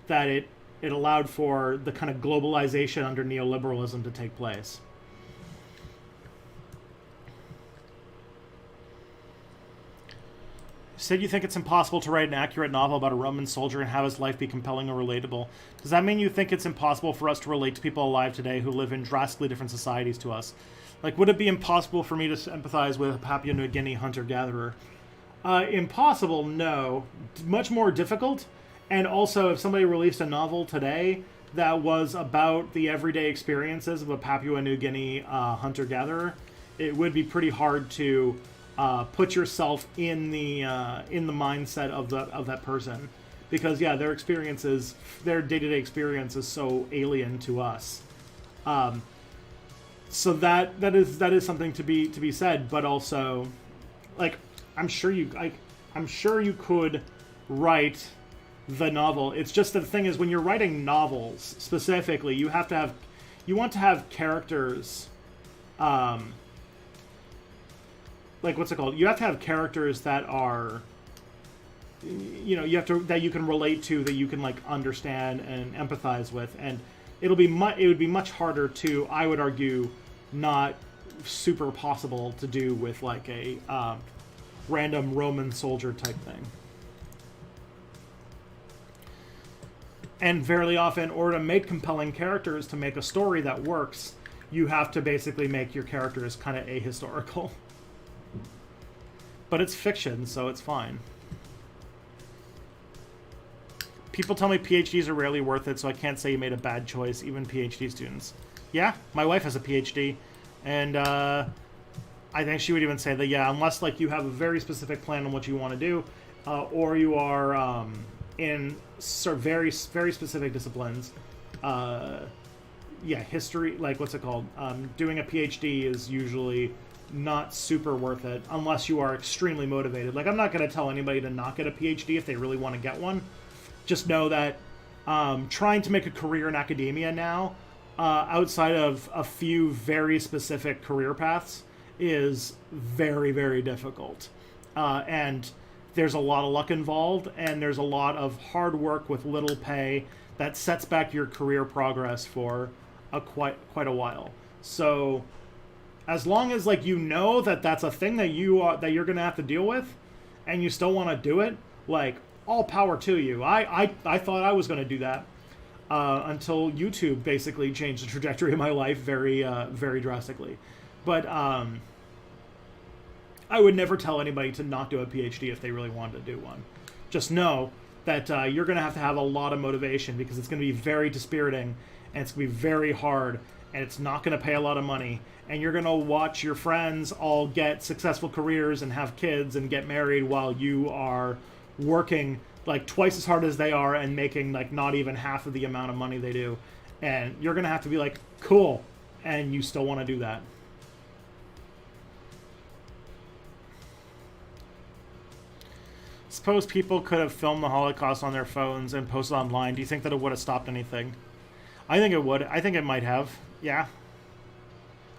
that it allowed for the kind of globalization under neoliberalism to take place. Said you think it's impossible to write an accurate novel about a Roman soldier and have his life be compelling or relatable. Does that mean you think it's impossible for us to relate to people alive today who live in drastically different societies to us? Like, would it be impossible for me to empathize with a Papua New Guinea hunter-gatherer? Impossible, no. Much more difficult. And also, if somebody released a novel today that was about the everyday experiences of a Papua New Guinea hunter-gatherer, it would be pretty hard to put yourself in the mindset of that person, because yeah, their experiences, their day-to-day experience is so alien to us. So that is something to be said, but also, like, I'm sure you could write the novel. It's just the thing is, when you're writing novels specifically, you want to have characters, like, what's it called? You have to have characters that are, that you can relate to, that you can like understand and empathize with, and it would be much harder to, I would argue, not super possible to do with like a random Roman soldier type thing. And very often, in order to make compelling characters, to make a story that works, you have to basically make your characters kind of ahistorical. But it's fiction, so it's fine. People tell me PhDs are rarely worth it, so I can't say you made a bad choice, even PhD students. Yeah, my wife has a PhD, and I think she would even say that, yeah, unless like you have a very specific plan on what you want to do, or you are in sort of very, very specific disciplines, yeah, history, like, what's it called? Doing a PhD is usually not super worth it unless you are extremely motivated. Like, I'm not going to tell anybody to not get a PhD if they really want to get one. Just know that trying to make a career in academia now, outside of a few very specific career paths, is very, very difficult. And there's a lot of luck involved, and there's a lot of hard work with little pay that sets back your career progress for quite a while. So as long as like you know that that's a thing that you're gonna have to deal with, and you still want to do it, like all power to you. I thought I was gonna do that until YouTube basically changed the trajectory of my life very drastically. But I would never tell anybody to not do a PhD if they really wanted to do one. Just know that you're going to have a lot of motivation, because it's going to be very dispiriting, and it's going to be very hard, and it's not going to pay a lot of money. And you're going to watch your friends all get successful careers and have kids and get married while you are working like twice as hard as they are and making like not even half of the amount of money they do. And you're going to have to be like, cool. And you still want to do that. Suppose people could have filmed the Holocaust on their phones and posted online. Do you think that it would have stopped anything? I think it would. I think it might have. Yeah.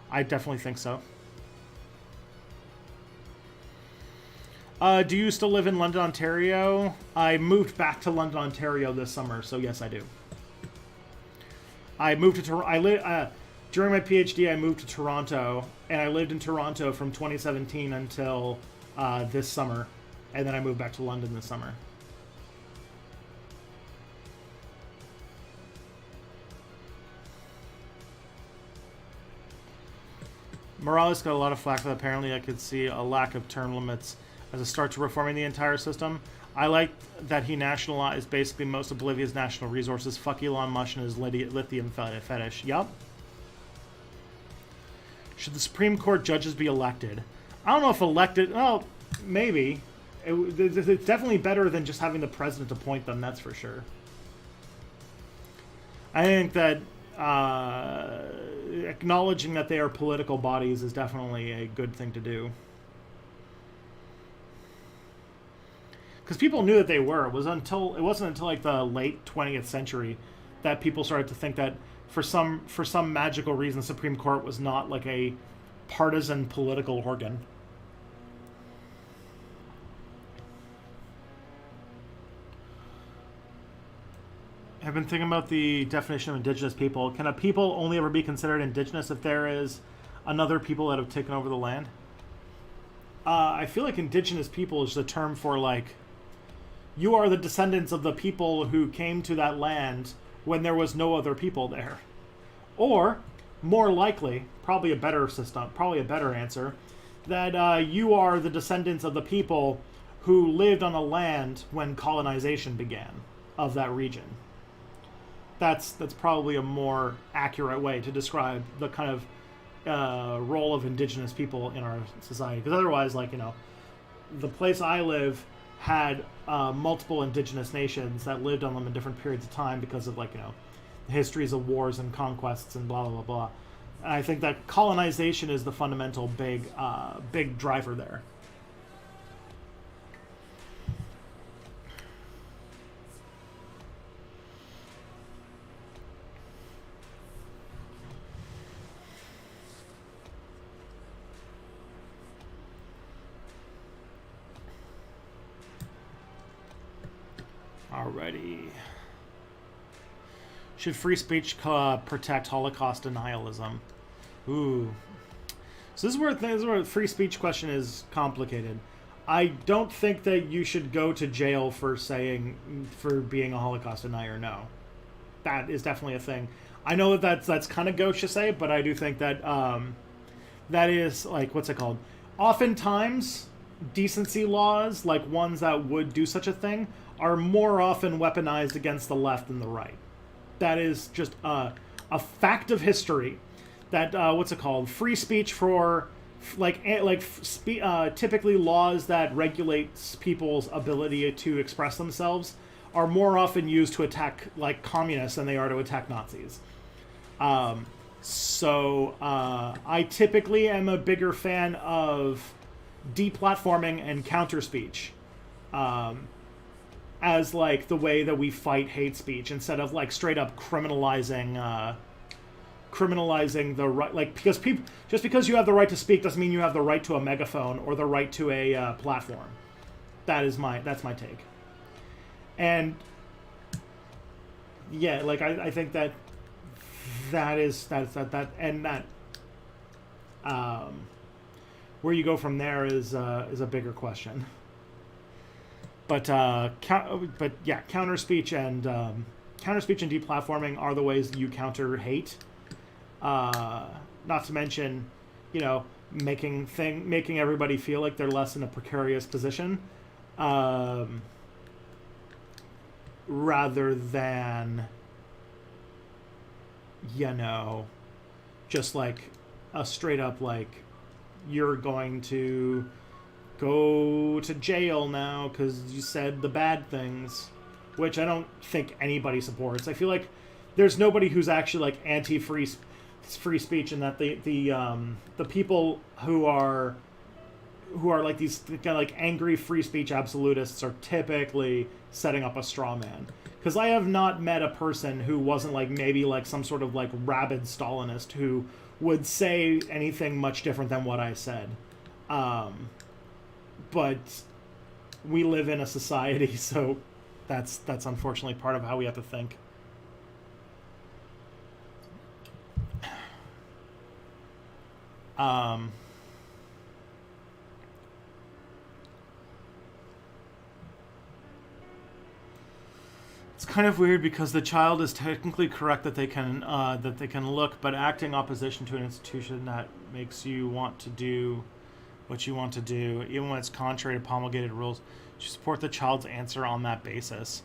I definitely think so. Do you still live in London, Ontario? I moved back to London, Ontario this summer, so yes, I do. I moved to Toronto. During my PhD, I moved to Toronto, and I lived in Toronto from 2017 until this summer. And then I moved back to London this summer. Morales got a lot of flack, but apparently I could see a lack of term limits as a start to reforming the entire system. I like that he nationalized basically most of Bolivia's national resources. Fuck Elon Musk and his lithium fetish. Yup. Should the Supreme Court judges be elected? I don't know if elected... Well, maybe. It's definitely better than just having the president appoint them, that's for sure. I think that acknowledging that they are political bodies is definitely a good thing to do. Because people knew that they were. It wasn't until like the late 20th century that people started to think that for some magical reason the Supreme Court was not like a partisan political organ. I've been thinking about the definition of indigenous people. Can a people only ever be considered indigenous if there is another people that have taken over the land? I feel like indigenous people is the term for like, you are the descendants of the people who came to that land when there was no other people there. Or, more likely, probably a better answer, that you are the descendants of the people who lived on the land when colonization began of that region. That's probably a more accurate way to describe the kind of role of indigenous people in our society. Because otherwise, like, you know, the place I live had multiple indigenous nations that lived on them in different periods of time because of, like, you know, histories of wars and conquests and blah, blah, blah. And I think that colonization is the fundamental big driver there. Alrighty. Should free speech protect Holocaust denialism? Ooh. So this is where the free speech question is complicated. I don't think that you should go to jail for being a Holocaust denier. No. That is definitely a thing. I know that's kind of gauche to say, but I do think that that is, like, what's it called? Oftentimes, decency laws, like ones that would do such a thing, are more often weaponized against the left than the right. That is just a fact of history. That what's it called? Free speech for typically laws that regulate people's ability to express themselves are more often used to attack like communists than they are to attack Nazis. So I typically am a bigger fan of deplatforming and counter speech. As like the way that we fight hate speech, instead of like straight up criminalizing the right, like, because people, just because you have the right to speak doesn't mean you have the right to a megaphone or the right to a platform. that's my take. And yeah, like I think that where you go from there is a bigger question. But counter speech and deplatforming are the ways you counter hate. Not to mention, making everybody feel like they're less in a precarious position, rather than, just like a straight up like, you're going to go to jail now because you said the bad things, which I don't think anybody supports. I feel like there's nobody who's actually like anti-free speech, and that the people who are like these kind of like angry free speech absolutists are typically setting up a straw man. Because I have not met a person who wasn't like maybe like some sort of like rabid Stalinist who would say anything much different than what I said. But we live in a society, so that's unfortunately part of how we have to think. It's kind of weird because the child is technically correct that they can look, but acting opposition to an institution that makes you want to do what you want to do, even when it's contrary to promulgated rules, you support the child's answer on that basis.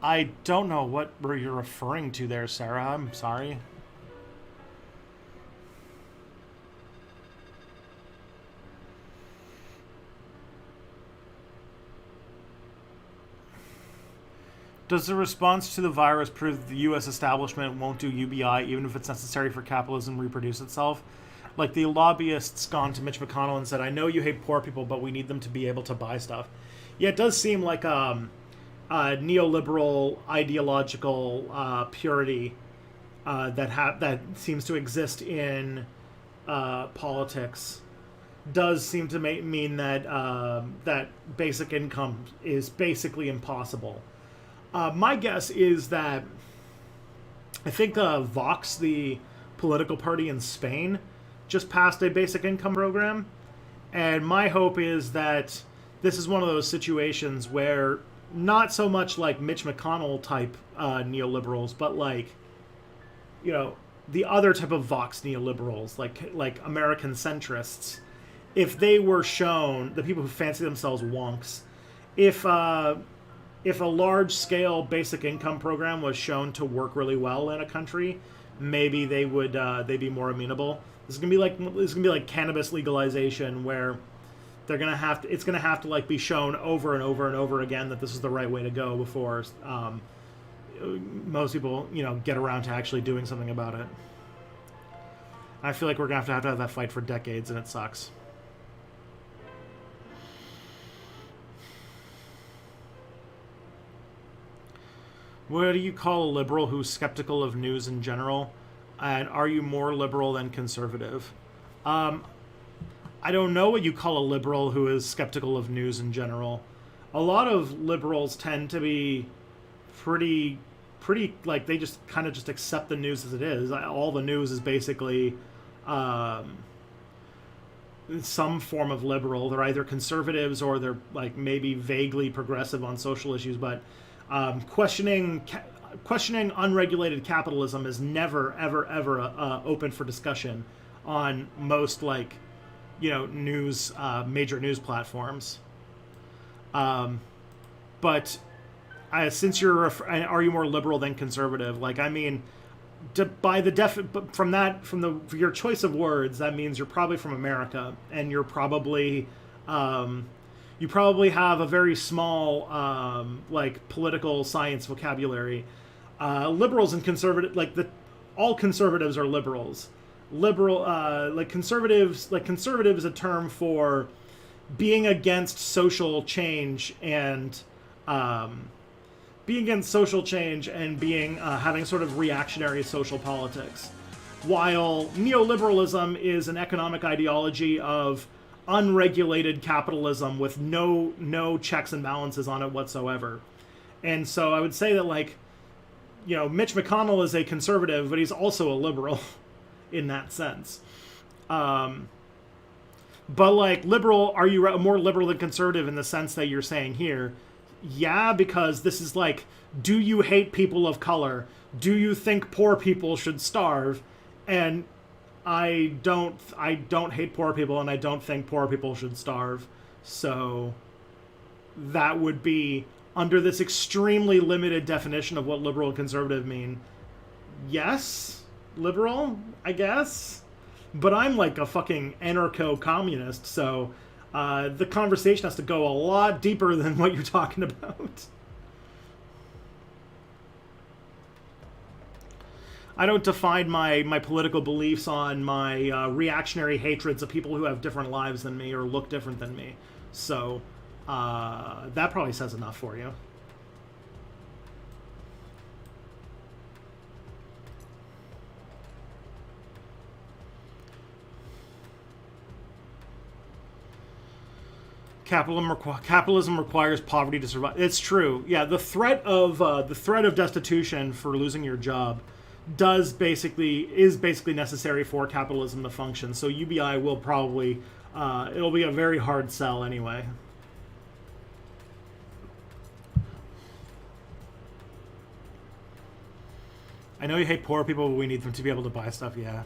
I don't know what you're referring to there, Sarah. I'm sorry. Does the response to the virus prove that the U.S. establishment won't do UBI even if it's necessary for capitalism to reproduce itself? Like the lobbyists gone to Mitch McConnell and said, I know you hate poor people, but we need them to be able to buy stuff. Yeah, it does seem like a neoliberal ideological purity that seems to exist in politics does seem to mean that that basic income is basically impossible. My guess is that I think Vox, the political party in Spain, just passed a basic income program. And my hope is that this is one of those situations where not so much like Mitch McConnell type neoliberals, but like, the other type of Vox neoliberals, like American centrists, if they were shown, the people who fancy themselves wonks, if a large-scale basic income program was shown to work really well in a country, maybe they'd be more amenable. This is gonna be like cannabis legalization, where it's gonna have to like be shown over and over and over again that this is the right way to go before most people get around to actually doing something about it. I feel like we're gonna have to have that fight for decades, and it sucks. What do you call a liberal who's skeptical of news in general? And are you more liberal than conservative? I don't know what you call a liberal who is skeptical of news in general. A lot of liberals tend to be pretty like they just kind of just accept the news as it is. All the news is basically some form of liberal. They're either conservatives or they're like maybe vaguely progressive on social issues, but questioning unregulated capitalism is never, ever open for discussion on most news major news platforms. But since are you more liberal than conservative? Like, I mean, from your choice of words, that means you're probably from America, and you're probably you probably have a very small political science vocabulary. Liberals and conservative, all conservatives are liberals. Conservative is a term for being against social change and being having sort of reactionary social politics, while neoliberalism is an economic ideology of unregulated capitalism with no checks and balances on it whatsoever. And so I would say that, like, you know, Mitch McConnell is a conservative, but he's also a liberal in that sense. But, like, liberal, are you more liberal than conservative in the sense that you're saying here? Yeah, because this is like, do you hate people of color? Do you think poor people should starve? And I don't hate poor people, and I don't think poor people should starve. So that would be, under this extremely limited definition of what liberal and conservative mean, yes, liberal, I guess. But I'm like a fucking anarcho-communist, so the conversation has to go a lot deeper than what you're talking about. I don't define my political beliefs on my reactionary hatreds of people who have different lives than me or look different than me. So that probably says enough for you. Capitalism requires poverty to survive. It's true. Yeah, the threat of destitution for losing your job is basically necessary for capitalism to function. So UBI will probably it'll be a very hard sell anyway. I know you hate poor people, but we need them to be able to buy stuff. Yeah.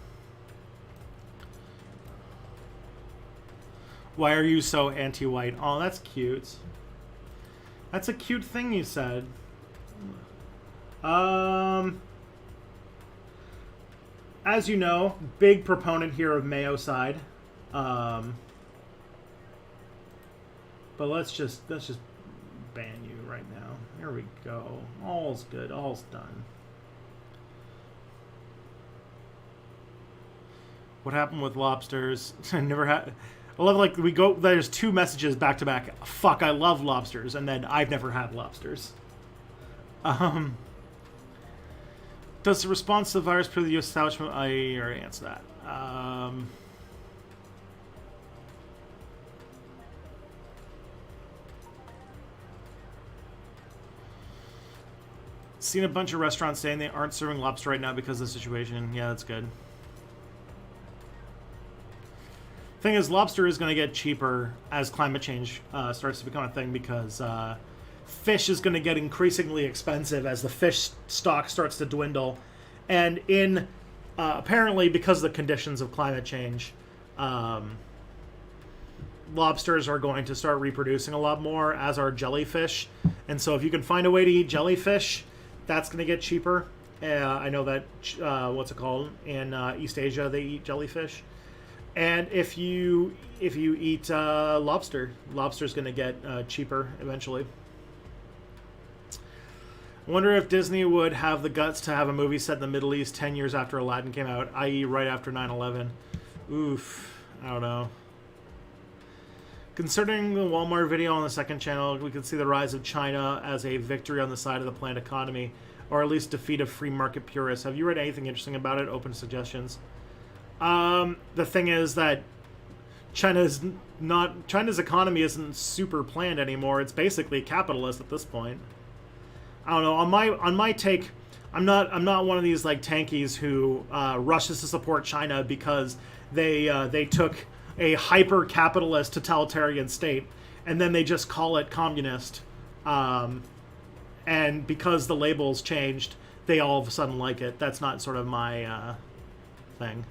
Why are you so anti-white? Oh, that's cute. That's a cute thing you said. As you know, big proponent here of Mayo side. But let's just ban you right now. Here we go. All's good. All's done. What happened with lobsters? I never had. I love, like, we go, there's two messages back to back. Fuck, I love lobsters, and then I've never had lobsters. Does the response to the virus prove the U.S. establishment? I already answered that. Seen a bunch of restaurants saying they aren't serving lobster right now because of the situation. Yeah, that's good. Thing is, lobster is going to get cheaper as climate change starts to become a thing, because fish is going to get increasingly expensive as the fish stock starts to dwindle. And in apparently, because of the conditions of climate change, lobsters are going to start reproducing a lot more, as are jellyfish. And so if you can find a way to eat jellyfish, that's going to get cheaper. I know that, what's it called? In East Asia, they eat jellyfish. And if you eat lobster's going to get cheaper eventually. I wonder if Disney would have the guts to have a movie set in the Middle East 10 years after Aladdin came out, i.e. right after 9/11. Oof, I don't know. Concerning the Walmart video on the second channel, we could see the rise of China as a victory on the side of the planned economy, or at least defeat of free market purists. Have you read anything interesting about it? Open to suggestions. The thing is that China's economy isn't super planned anymore. It's basically capitalist at this point. I don't know. On my take, I'm not one of these like tankies who rushes to support China because they took a hyper capitalist totalitarian state and then they just call it communist. And because the labels changed, they all of a sudden like it. That's not sort of my thing.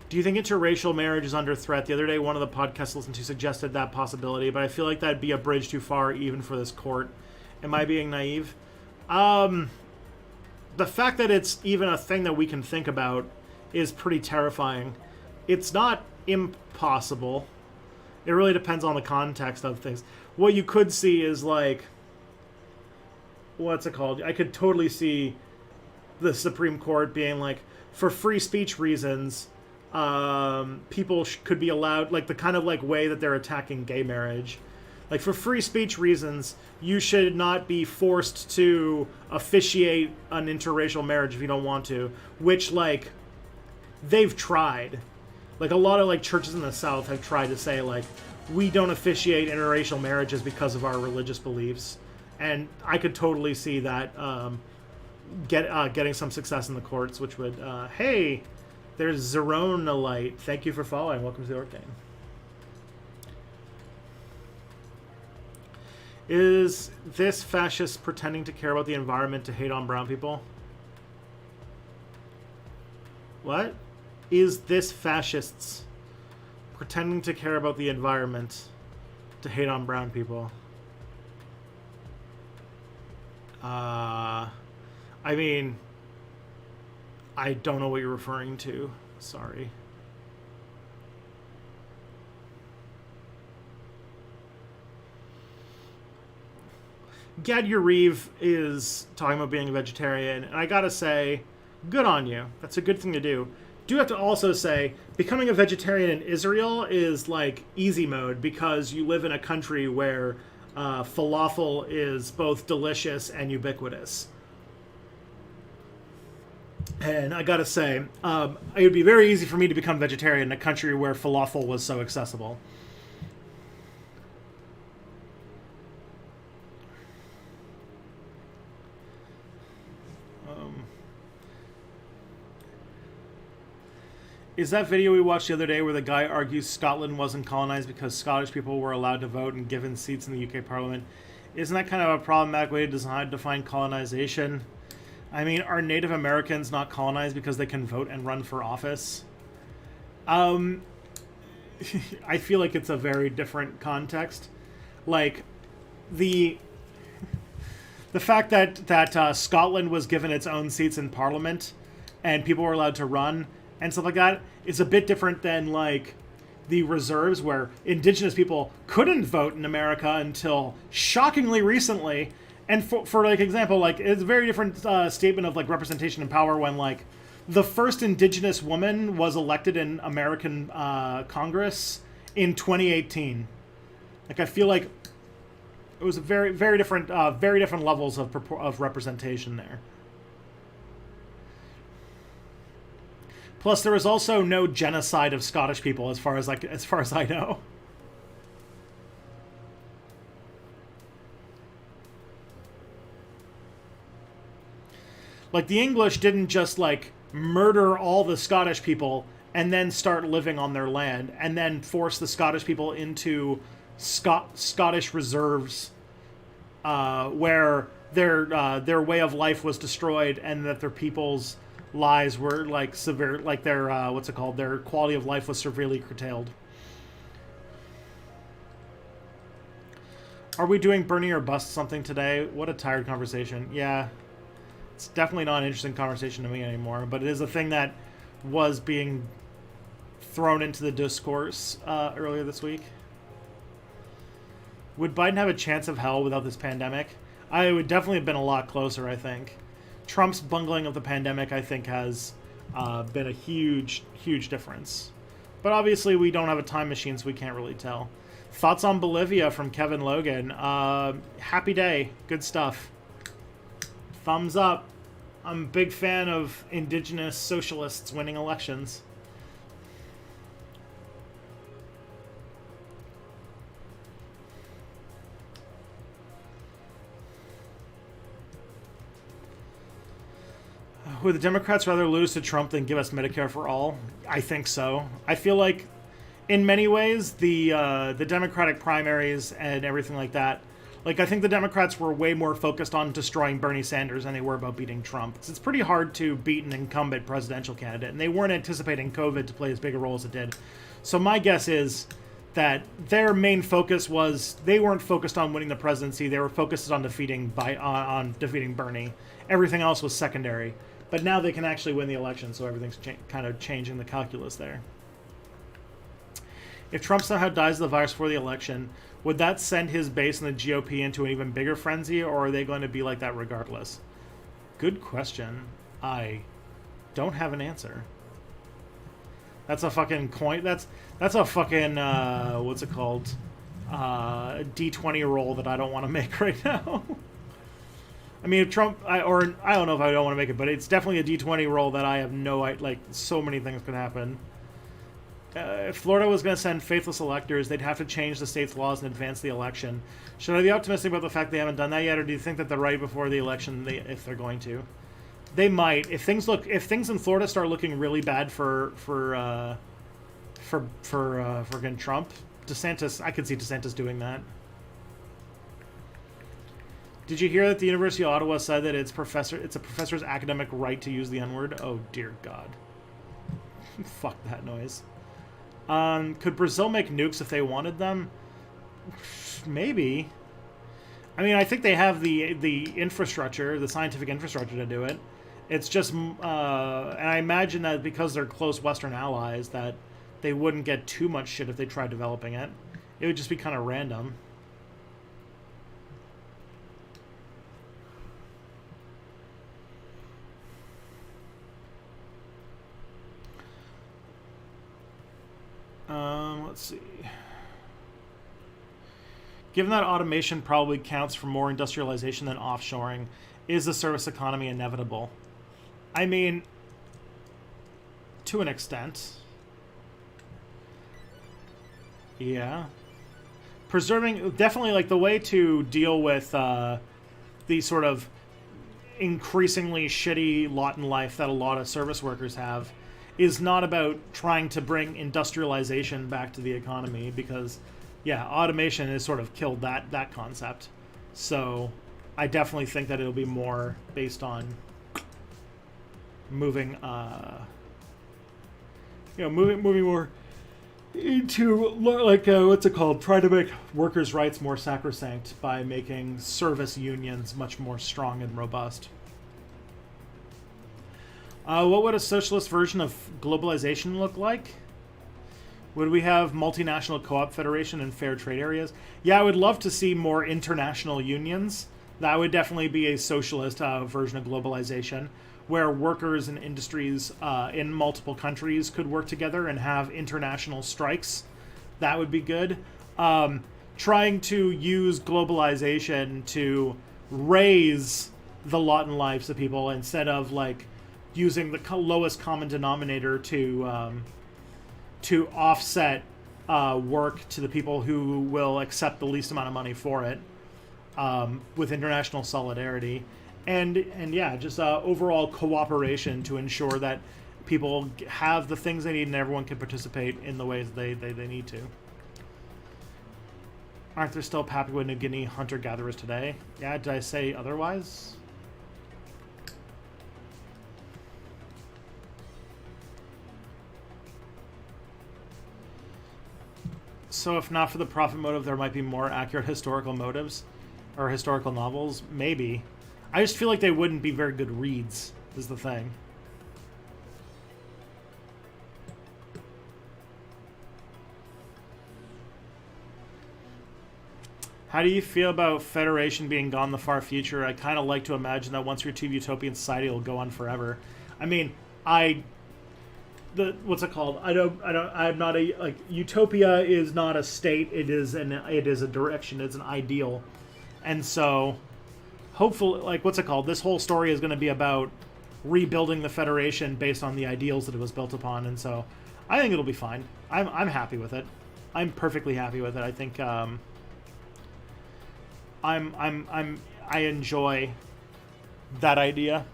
Do you think interracial marriage is under threat? The other day, one of the podcasts I listened to suggested that possibility, but I feel like that'd be a bridge too far even for this court. Am I being naive? The fact that it's even a thing that we can think about is pretty terrifying. It's not impossible. It really depends on the context of things. What you could see is like, what's it called? I could totally see the Supreme Court being like, for free speech reasons, people could be allowed, like the kind of like way that they're attacking gay marriage. Like, for free speech reasons, you should not be forced to officiate an interracial marriage if you don't want to, which, like, they've tried. Like, a lot of, like, churches in the South have tried to say, like, we don't officiate interracial marriages because of our religious beliefs. And I could totally see that getting some success in the courts, which would, hey, there's Zerona Light. Thank you for following. Welcome to the Orc Gang. Is this fascist pretending to care about the environment to hate on brown people? What? Is this fascists pretending to care about the environment to hate on brown people? I mean, I don't know what you're referring to. Sorry. Gad Uriv is talking about being a vegetarian, and I gotta say, good on you. That's a good thing to do. Do have to also say, becoming a vegetarian in Israel is like easy mode because you live in a country where falafel is both delicious and ubiquitous. And I gotta say, it would be very easy for me to become vegetarian in a country where falafel was so accessible. Is that video we watched the other day where the guy argues Scotland wasn't colonized because Scottish people were allowed to vote and given seats in the UK Parliament? Isn't that kind of a problematic way to define colonization? I mean, are Native Americans not colonized because they can vote and run for office? I feel like it's a very different context. Like, the fact that Scotland was given its own seats in Parliament and people were allowed to run and stuff like that is a bit different than, like, the reserves where indigenous people couldn't vote in America until shockingly recently. And for like example, like, it's a very different statement of, like, representation and power when, like, the first indigenous woman was elected in American Congress in 2018. Like, I feel like it was a very different levels of representation there. Plus, there was also no genocide of Scottish people, as far as I know. Like, the English didn't just, like, murder all the Scottish people and then start living on their land and then force the Scottish people into Scottish reserves, where their way of life was destroyed and that their people's lives were, like, severe, like, their their quality of life was severely curtailed. Are we doing Bernie or bust something today? What a tired conversation. Yeah, it's definitely not an interesting conversation to me anymore, but it is a thing that was being thrown into the discourse earlier this week. Would Biden have a chance of hell without this pandemic? I would definitely have been a lot closer, I think. Trump's bungling of the pandemic, I think, has been a huge, huge difference. But obviously, we don't have a time machine, so we can't really tell. Thoughts on Bolivia from Kevin Logan. Happy day. Good stuff. Thumbs up. I'm a big fan of indigenous socialists winning elections. Would the Democrats rather lose to Trump than give us Medicare for all? I think so. I feel like, in many ways, the Democratic primaries and everything like that, like, I think the Democrats were way more focused on destroying Bernie Sanders than they were about beating Trump. It's pretty hard to beat an incumbent presidential candidate, and they weren't anticipating COVID to play as big a role as it did. So my guess is that their main focus was, they weren't focused on winning the presidency, they were focused on defeating Bernie. Everything else was secondary. But now they can actually win the election, so everything's kind of changing the calculus there. If Trump somehow dies of the virus before the election, would that send his base in the GOP into an even bigger frenzy, or are they going to be like that regardless? Good question. I don't have an answer. That's a fucking coin. That's a fucking what's it called? D20 roll that I don't want to make right now. I mean, if Trump, I don't know if I don't want to make it, but it's definitely a D20 roll that I have no, like, so many things could happen. If Florida was going to send faithless electors, they'd have to change the state's laws and advance the election. Should I be optimistic about the fact they haven't done that yet, or do you think that they're right before the election? If they're going to, they might. If things in Florida start looking really bad for friggin' Trump, DeSantis, I could see DeSantis doing that. Did you hear that the University of Ottawa said that it's a professor's academic right to use the N-word? Oh dear God. Fuck that noise. Could Brazil make nukes if they wanted them? Maybe. I mean, I think they have the infrastructure, the scientific infrastructure to do it. It's just, and I imagine that because they're close Western allies, that they wouldn't get too much shit if they tried developing it. It would just be kind of random. Let's see. Given that automation probably counts for more industrialization than offshoring, is the service economy inevitable? I mean, to an extent. Yeah. Preserving, definitely, like, the way to deal with the sort of increasingly shitty lot in life that a lot of service workers have is not about trying to bring industrialization back to the economy, because, yeah, automation has sort of killed that concept. So I definitely think that it'll be more based on moving moving more into, like, what's it called? Try to make workers' rights more sacrosanct by making service unions much more strong and robust. What would a socialist version of globalization look like? Would we have multinational co-op federation and fair trade areas? Yeah, I would love to see more international unions. That would definitely be a socialist version of globalization, where workers and industries in multiple countries could work together and have international strikes. That would be good. Trying to use globalization to raise the lot in lives of people instead of, like, using the lowest common denominator to offset work to the people who will accept the least amount of money for it, with international solidarity, and yeah, just overall cooperation to ensure that people have the things they need and everyone can participate in the ways they need to. Aren't there still Papua New Guinea hunter-gatherers today? Yeah, did I say otherwise? So if not for the profit motive, there might be more accurate historical motives or historical novels. Maybe. I just feel like they wouldn't be very good reads, is the thing. How do you feel about Federation being gone in the far future? I kind of like to imagine that once we're to utopian society, it'll go on forever. I mean, what's it called? I'm not a, like, utopia is not a state. It is a direction. It's an ideal. And so, hopefully, like, what's it called? This whole story is going to be about rebuilding the Federation based on the ideals that it was built upon. And so, I think it'll be fine. I'm happy with it. I'm perfectly happy with it. I think, I enjoy that idea.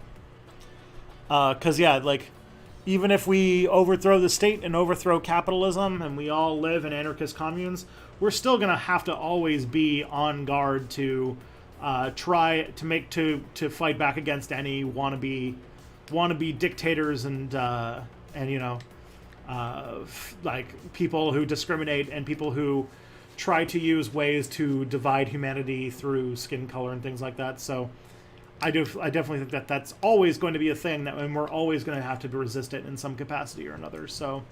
'Cause yeah, like, even if we overthrow the state and overthrow capitalism and we all live in anarchist communes, we're still going to have to always be on guard to try to fight back against any wannabe dictators and like people who discriminate and people who try to use ways to divide humanity through skin color and things like that. So I definitely think that that's always going to be a thing, and we're always going to have to resist it in some capacity or another. So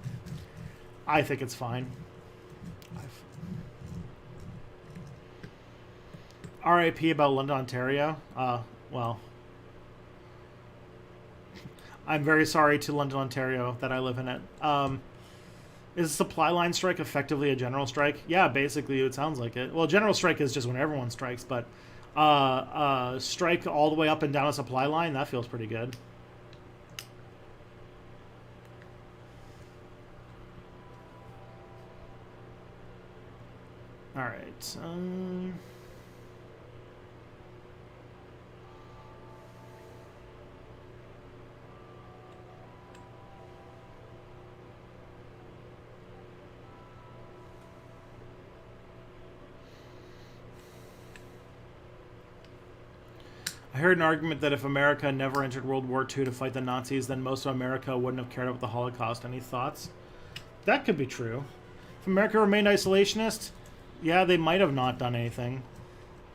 I think it's fine. RIP about London, Ontario. Well, I'm very sorry to London, Ontario that I live in it. Is a supply line strike effectively a general strike? Yeah, basically it sounds like it. Well, general strike is just when everyone strikes, but strike all the way up and down a supply line, that feels pretty good. All right. I heard an argument that if America never entered World War II to fight the Nazis, then most of America wouldn't have cared about the Holocaust. Any thoughts? That could be true. If America remained isolationist, yeah, they might have not done anything.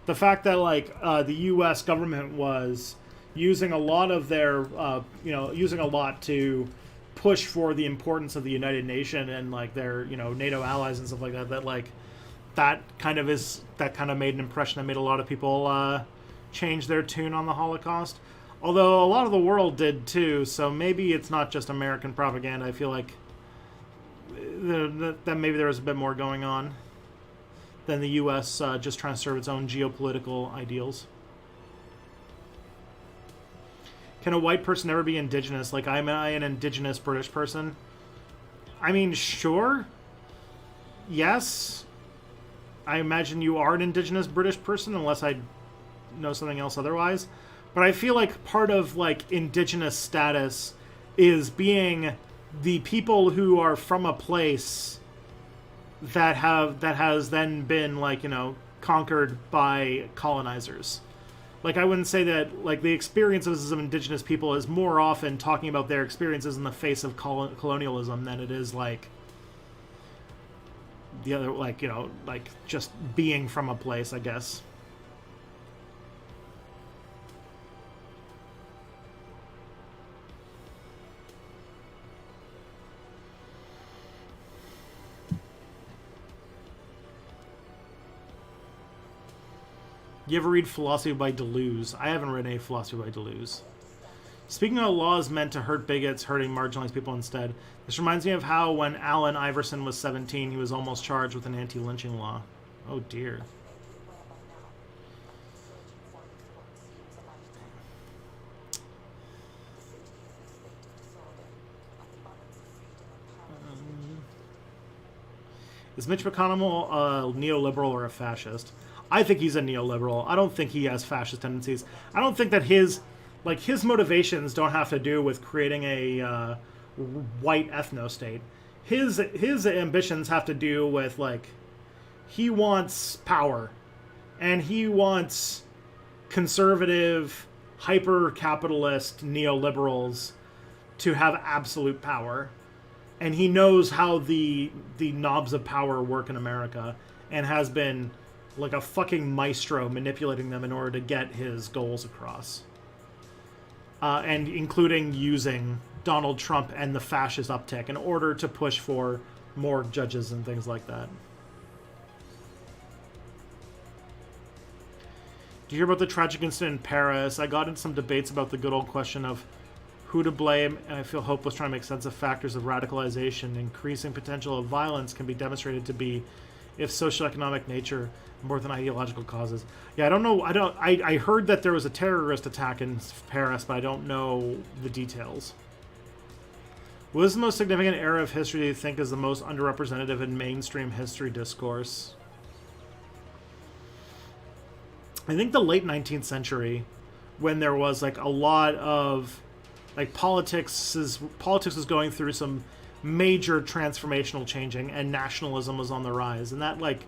The fact that the U.S. government was using a lot of their, using a lot to push for the importance of the United Nations and their, NATO allies and stuff like that. That kind of made an impression that made a lot of people change their tune on the Holocaust. Although a lot of the world did too, so maybe it's not just American propaganda. I feel like that maybe there was a bit more going on than the U.S. Just trying to serve its own geopolitical ideals. Can a white person ever be indigenous? Am I an indigenous British person? I mean, sure. Yes. I imagine you are an indigenous British person, unless I know something else otherwise. But I feel like part of indigenous status is being the people who are from a place that has then been conquered by colonizers. I wouldn't say that the experiences of indigenous people is more often talking about their experiences in the face of colonialism than it is the other just being from a place, I guess. You ever read Philosophy by Deleuze? I haven't read any Philosophy by Deleuze. Speaking of laws meant to hurt bigots, hurting marginalized people instead, this reminds me of how when Allen Iverson was 17, he was almost charged with an anti-lynching law. Oh dear. Is Mitch McConnell a neoliberal or a fascist? I think he's a neoliberal. I don't think he has fascist tendencies. I don't think that his motivations don't have to do with creating a white ethno-state. His ambitions have to do with he wants power, and he wants conservative, hyper-capitalist neoliberals to have absolute power, and he knows how the knobs of power work in America, and has been like a fucking maestro manipulating them in order to get his goals across. And including using Donald Trump and the fascist uptick in order to push for more judges and things like that. Do you hear about the tragic incident in Paris? I got into some debates about the good old question of who to blame, and I feel hopeless trying to make sense of factors of radicalization. Increasing potential of violence can be demonstrated to be if socioeconomic nature more than ideological causes. Yeah, I don't know. I heard that there was a terrorist attack in Paris, but I don't know the details. What is the most significant era of history do you think is the most underrepresented in mainstream history discourse? I think the late 19th century, when there was a lot of politics was going through some major transformational changing, and nationalism was on the rise, and that late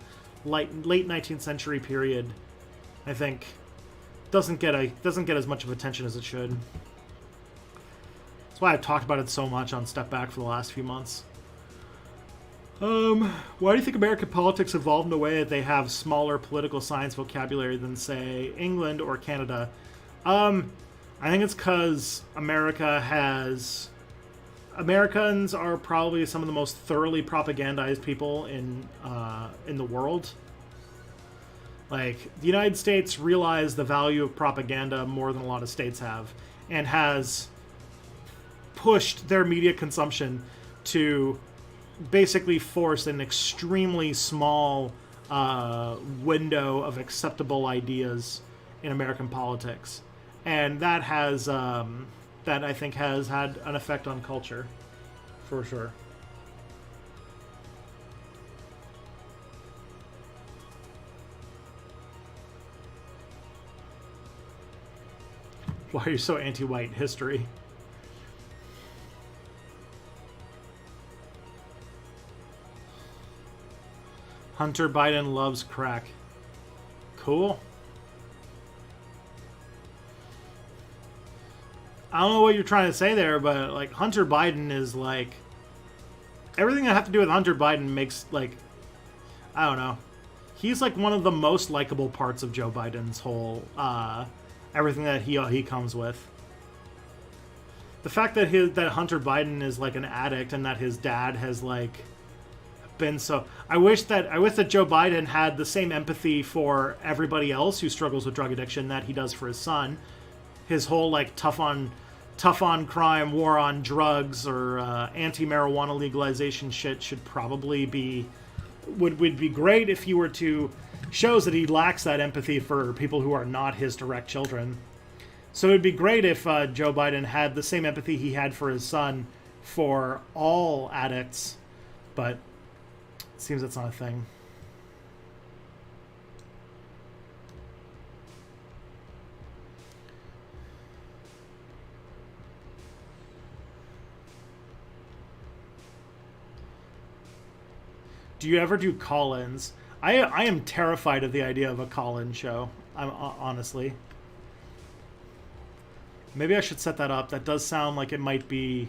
19th century period, I think, doesn't get as much of attention as it should. That's why I've talked about it so much on Step Back for the last few months. Why do you think American politics evolved in a way that they have smaller political science vocabulary than, say, England or Canada? I think it's because Americans are probably some of the most thoroughly propagandized people in the world. The United States realized the value of propaganda more than a lot of states have, and has pushed their media consumption to basically force an extremely small window of acceptable ideas in American politics, and that I think has had an effect on culture, for sure. Why are you so anti-white? History. Hunter Biden loves crack. Cool. I don't know what you're trying to say there, but like Hunter Biden is like everything that have to do with Hunter Biden makes like I don't know. He's like one of the most likable parts of Joe Biden's whole everything that he comes with. The fact that that Hunter Biden is like an addict and that his dad has like been so I wish that Joe Biden had the same empathy for everybody else who struggles with drug addiction that he does for his son. His whole like tough on crime, war on drugs, or anti-marijuana legalization shit should probably be would be great if he were to shows that he lacks that empathy for people who are not his direct children. So it'd be great if Joe Biden had the same empathy he had for his son for all addicts, but it seems that's not a thing. Do you ever do call-ins? I am terrified of the idea of a call-in show. I'm honestly. Maybe I should set that up. That does sound like it might be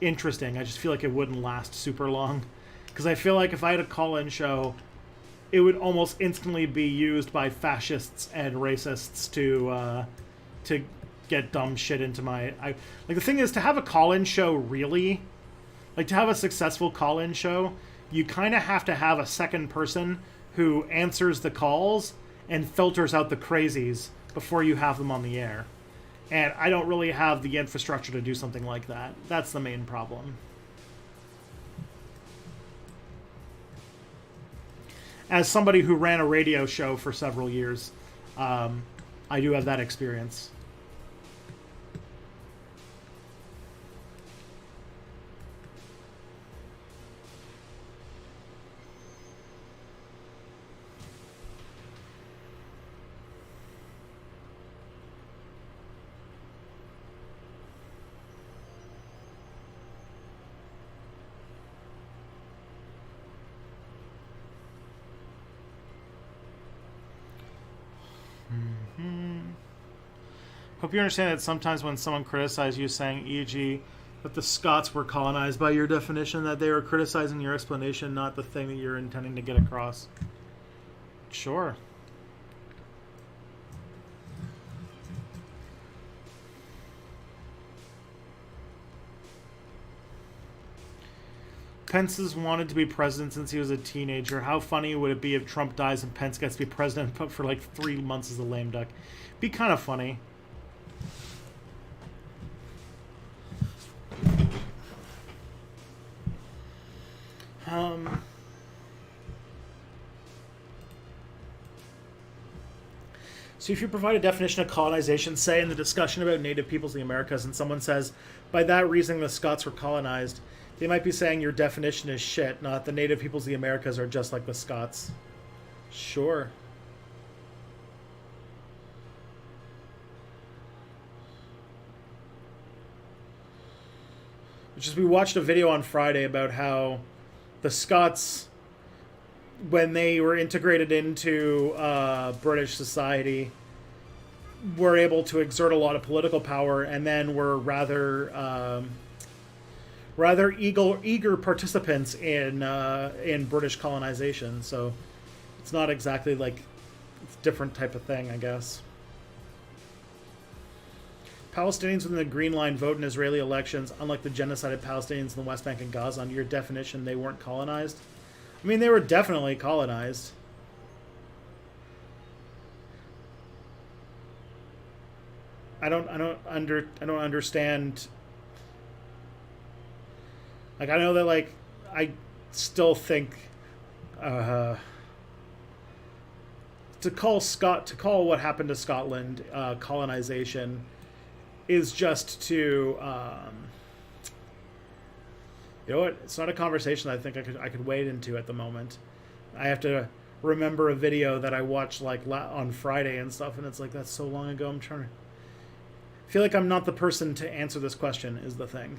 interesting. I just feel like it wouldn't last super long. Because I feel like if I had a call-in show, it would almost instantly be used by fascists and racists to get dumb shit into my... like the thing is, to have a call-in show really... Like to have a successful call-in show... You kind of have to have a second person who answers the calls and filters out the crazies before you have them on the air. And I don't really have the infrastructure to do something like that. That's the main problem. As somebody who ran a radio show for several years, I do have that experience. Hope you understand that sometimes when someone criticizes you saying, e.g., that the Scots were colonized by your definition, that they were criticizing your explanation, not the thing that you're intending to get across. Sure. Pence has wanted to be president since he was a teenager. How funny would it be if Trump dies and Pence gets to be president but for like 3 months as a lame duck? Be kind of funny. So if you provide a definition of colonization, say in the discussion about native peoples in the Americas, and someone says, by that reason the Scots were colonized, they might be saying your definition is shit, not the native peoples of the Americas are just like the Scots. Sure. Which is, we watched a video on Friday about how the Scots, when they were integrated into British society, were able to exert a lot of political power, and then were rather eager participants in British colonization. So it's not exactly like it's a different type of thing, I guess. Palestinians within the Green Line vote in Israeli elections, unlike the genocided Palestinians in the West Bank and Gaza. Under your definition, they weren't colonized. I mean, they were definitely colonized. I don't understand. Like, I know that, like, I still think to call what happened to Scotland colonization is just to you know what? It's not a conversation that I think I could wade into at the moment. I have to remember a video that I watched like on Friday and stuff, and it's like, that's so long ago. I'm trying to, I feel like I'm not the person to answer this question, is the thing.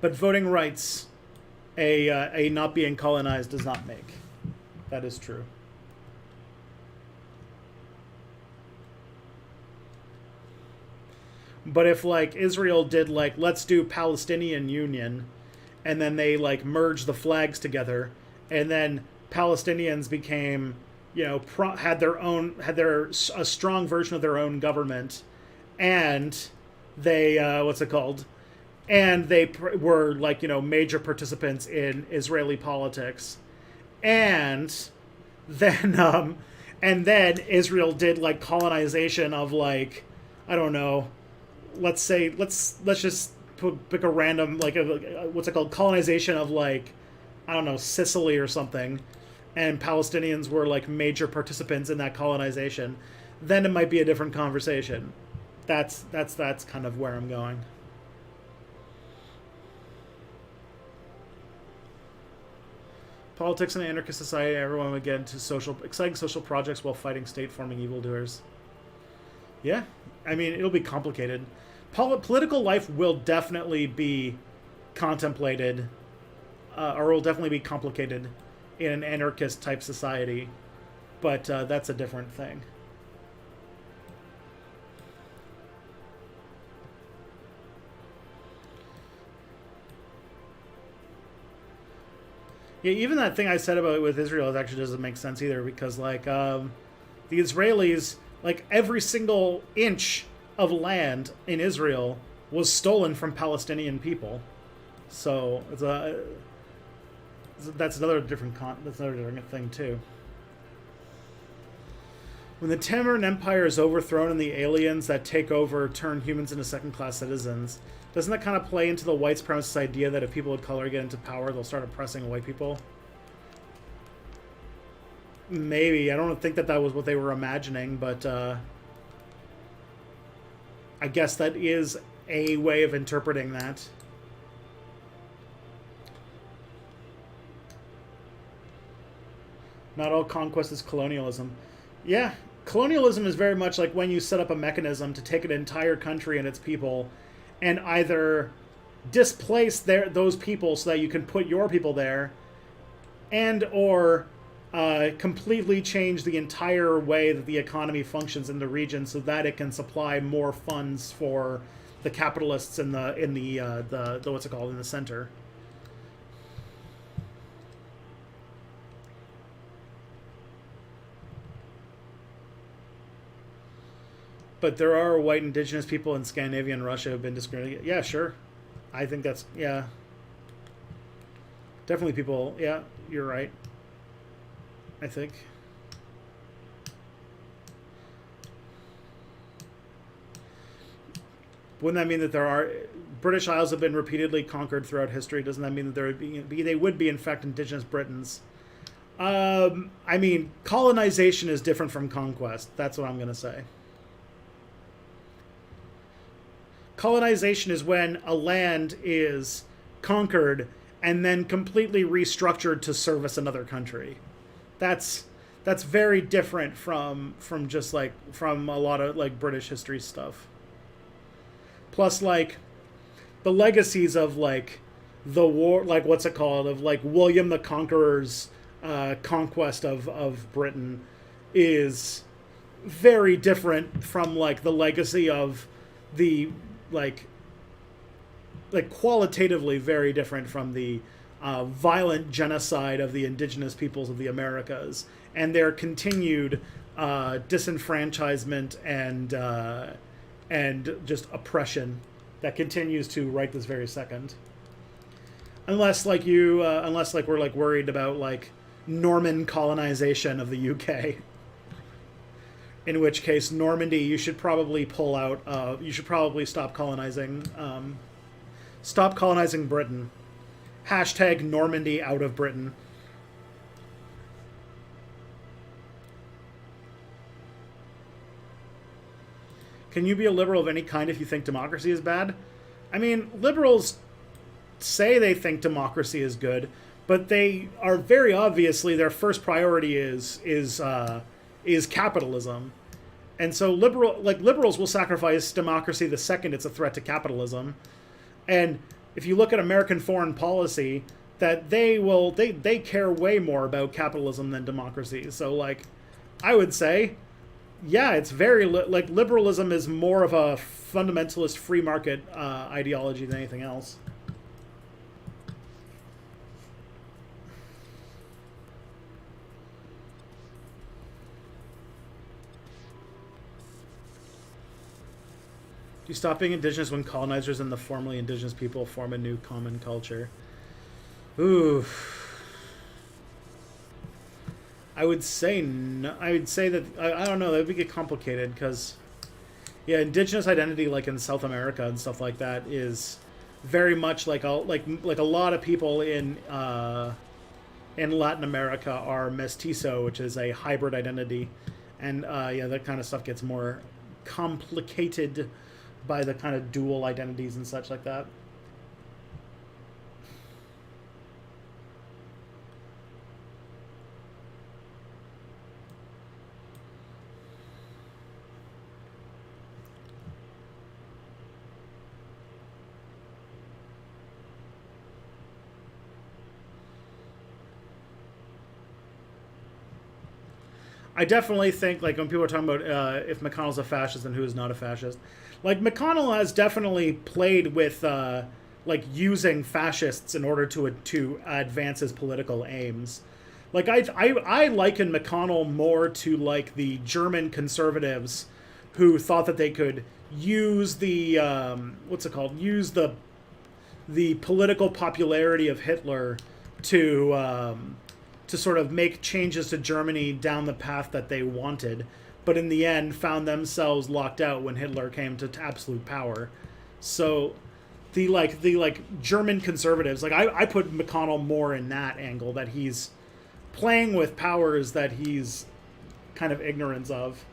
But voting rights, a not being colonized does not make. That is true. But if like Israel did like, let's do Palestinian Union, and then they like merged the flags together, and then Palestinians became, you know, had a strong version of their own government, and they what's it called? And they were like, you know, major participants in Israeli politics, and then Israel did like colonization of like, I don't know, let's just pick a random like what's it called, colonization of like, I don't know, Sicily or something, and Palestinians were like major participants in that colonization, then it might be a different conversation. That's kind of where I'm going. Politics in an anarchist society, everyone would get into exciting social projects while fighting state-forming evildoers. Yeah, I mean, it'll be complicated. Political life will definitely be contemplated, or will definitely be complicated in an anarchist-type society, but that's a different thing. Yeah, even that thing I said about it with Israel actually doesn't make sense either, because like the Israelis, like every single inch of land in Israel was stolen from Palestinian people, so that's another different thing too. When the Tamarine Empire is overthrown and the aliens that take over turn humans into second-class citizens, doesn't that kind of play into the white supremacist idea that if people of color get into power, they'll start oppressing white people? Maybe. I don't think that was what they were imagining, but I guess that is a way of interpreting that. Not all conquest is colonialism. Yeah, colonialism is very much like when you set up a mechanism to take an entire country and its people and either displace those people so that you can put your people there, and or completely change the entire way that the economy functions in the region so that it can supply more funds for the capitalists in the what's it called, in the center. But there are white indigenous people in Scandinavia and Russia who have been discriminated. Yeah, sure. I think that's, yeah. Definitely people, yeah, you're right. I think. Wouldn't that mean that there are... British Isles have been repeatedly conquered throughout history. Doesn't that mean that they would be in fact indigenous Britons? I mean, colonization is different from conquest. That's what I'm going to say. Colonization is when a land is conquered and then completely restructured to service another country. That's very different from just like from a lot of like British history stuff. Plus, like the legacies of like the war, like what's it called, of like William the Conqueror's conquest of Britain is very different from like the legacy of the like qualitatively very different from the violent genocide of the indigenous peoples of the Americas and their continued disenfranchisement and just oppression that continues to right this very second. Unless we're like worried about like Norman colonization of the UK. In which case, Normandy, you should probably pull out. You should probably stop colonizing. Stop colonizing Britain. Hashtag Normandy out of Britain. Can you be a liberal of any kind if you think democracy is bad? I mean, liberals say they think democracy is good, but they are very obviously their first priority is capitalism. And so liberals will sacrifice democracy the second it's a threat to capitalism. And if you look at American foreign policy, that they care way more about capitalism than democracy. So like, I would say, yeah, it's very like liberalism is more of a fundamentalist free market ideology than anything else. Do you stop being indigenous when colonizers and the formerly indigenous people form a new common culture? Ooh. I would say no, I would say that I don't know, that would get complicated because yeah, indigenous identity like in South America and stuff like that is very much like a lot of people in Latin America are mestizo, which is a hybrid identity, and yeah, that kind of stuff gets more complicated by the kind of dual identities and such like that. I definitely think, like, when people are talking about if McConnell's a fascist and who is not a fascist, like, McConnell has definitely played with, like, using fascists in order to advance his political aims. Like, I liken McConnell more to, like, the German conservatives who thought that they could use the, use the political popularity of Hitler to sort of make changes to Germany down the path that they wanted, but in the end found themselves locked out when Hitler came to absolute power. So the German conservatives, like I put McConnell more in that angle, that he's playing with powers that he's kind of ignorant of.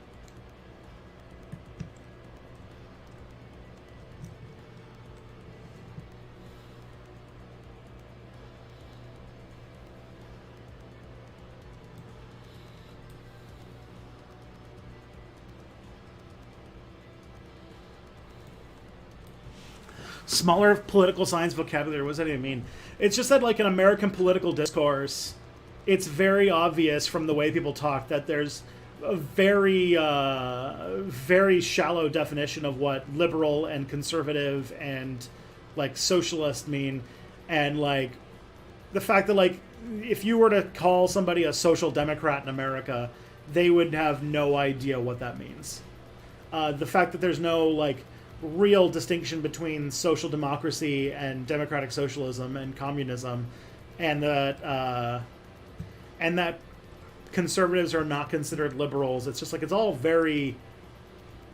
Smaller political science vocabulary. What does that even mean? It's just that, like, in American political discourse, it's very obvious from the way people talk that there's a very, very shallow definition of what liberal and conservative and, like, socialist mean. And, like, the fact that, like, if you were to call somebody a social democrat in America, they would have no idea what that means. The fact that there's no, like, real distinction between social democracy and democratic socialism and communism, and that conservatives are not considered liberals. It's just like, it's all very,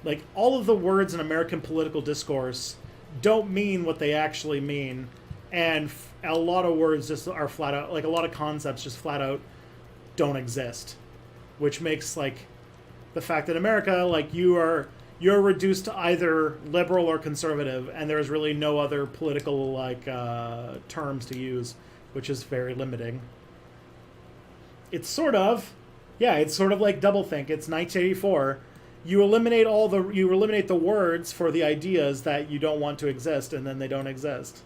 like, all of the words in American political discourse don't mean what they actually mean, and a lot of words just are flat out, like, a lot of concepts just flat out don't exist, which makes, like, the fact that America, like, you're reduced to either liberal or conservative, and there's really no other political, like, terms to use, which is very limiting. It's sort of like doublethink. It's 1984. You eliminate the words for the ideas that you don't want to exist, and then they don't exist.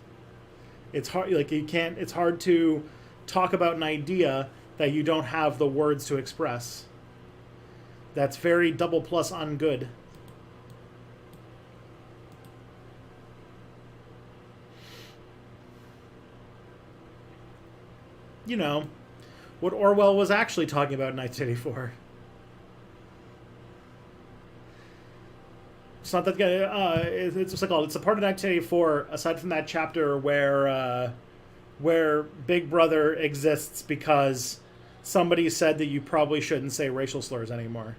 It's hard, like, it's hard to talk about an idea that you don't have the words to express. That's very double plus on good. You know, what Orwell was actually talking about in 1984. It's not that it's what's it called? It's a part of 1984, aside from that chapter where Big Brother exists because somebody said that you probably shouldn't say racial slurs anymore.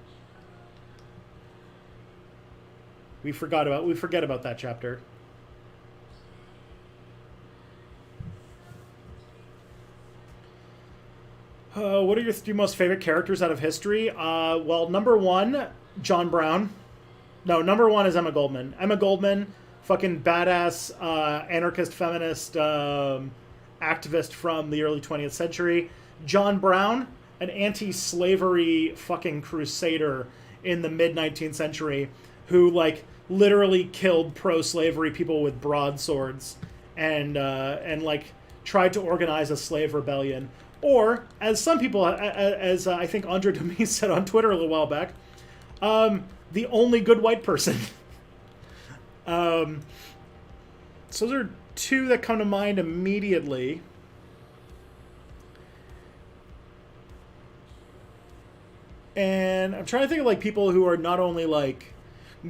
We forget about that chapter. What are your three most favorite characters out of history? Well, number one, John Brown. No, number one is Emma Goldman. Emma Goldman, fucking badass, anarchist, feminist, activist from the early 20th century. John Brown, an anti-slavery fucking crusader in the mid-19th century, who like literally killed pro-slavery people with broadswords and like tried to organize a slave rebellion. Or, as some people, as I think Andre Demise said on Twitter a little while back, the only good white person. So those are two that come to mind immediately. And I'm trying to think of like people who are not only like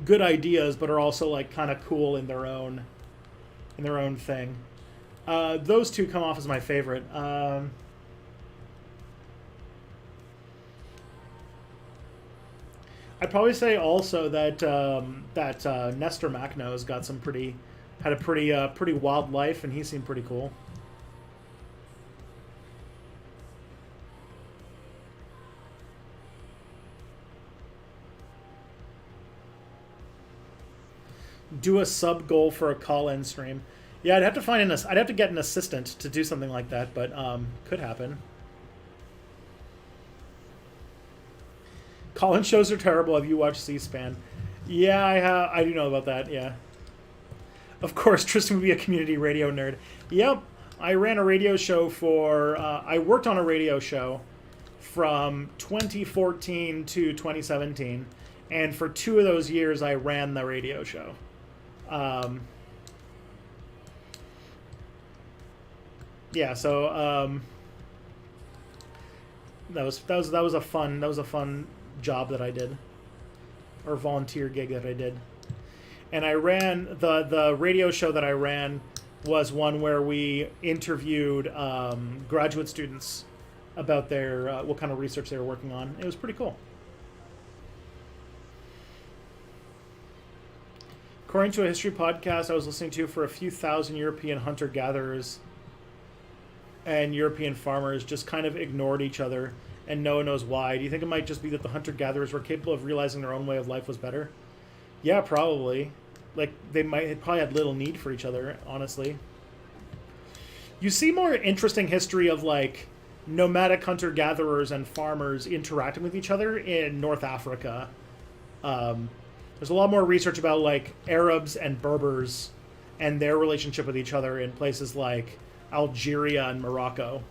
good ideas, but are also like kind of cool in their own thing. Those two come off as my favorite. I'd probably say also that Nestor Makhno's got had a pretty wild life, and he seemed pretty cool. Do a sub goal for a call-in stream. Yeah, I'd have to get an assistant to do something like that, but could happen. Call-in shows are terrible. Have you watched C-SPAN? Yeah, I have. I do know about that. Yeah. Of course, Tristan would be a community radio nerd. Yep, I ran a radio show for. I worked on a radio show from 2014 to 2017, and for 2 of those years, I ran the radio show. Yeah, so that was a fun job that I did, or volunteer gig that I did. And I ran the radio show that I ran was one where we interviewed graduate students about their what kind of research they were working on. It was pretty cool. According to a history podcast I was listening to, for a few thousand European hunter-gatherers and European farmers just kind of ignored each other, and no one knows why. Do you think it might just be that the hunter-gatherers were capable of realizing their own way of life was better? Yeah, probably. Like, they probably had little need for each other, honestly. You see more interesting history of, like, nomadic hunter-gatherers and farmers interacting with each other in North Africa. There's a lot more research about, like, Arabs and Berbers and their relationship with each other in places like Algeria and Morocco.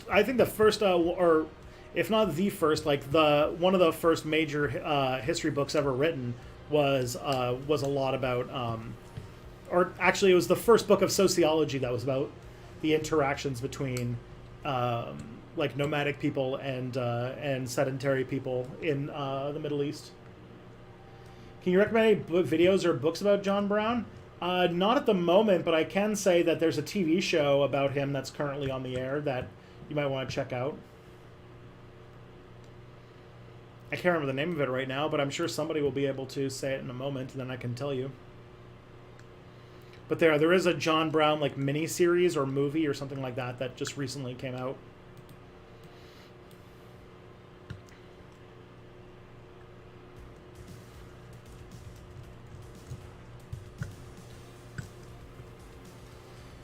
I think the first, or if not the first, like one of the first major history books ever written was a lot about, or actually it was the first book of sociology that was about the interactions between like nomadic people and sedentary people in the Middle East. Can you recommend any videos or books about John Brown? Not at the moment, but I can say that there's a TV show about him that's currently on the air that you might want to check out. I can't remember the name of it right now, but I'm sure somebody will be able to say it in a moment, and then I can tell you. But there is a John Brown like mini-series or movie or something like that just recently came out.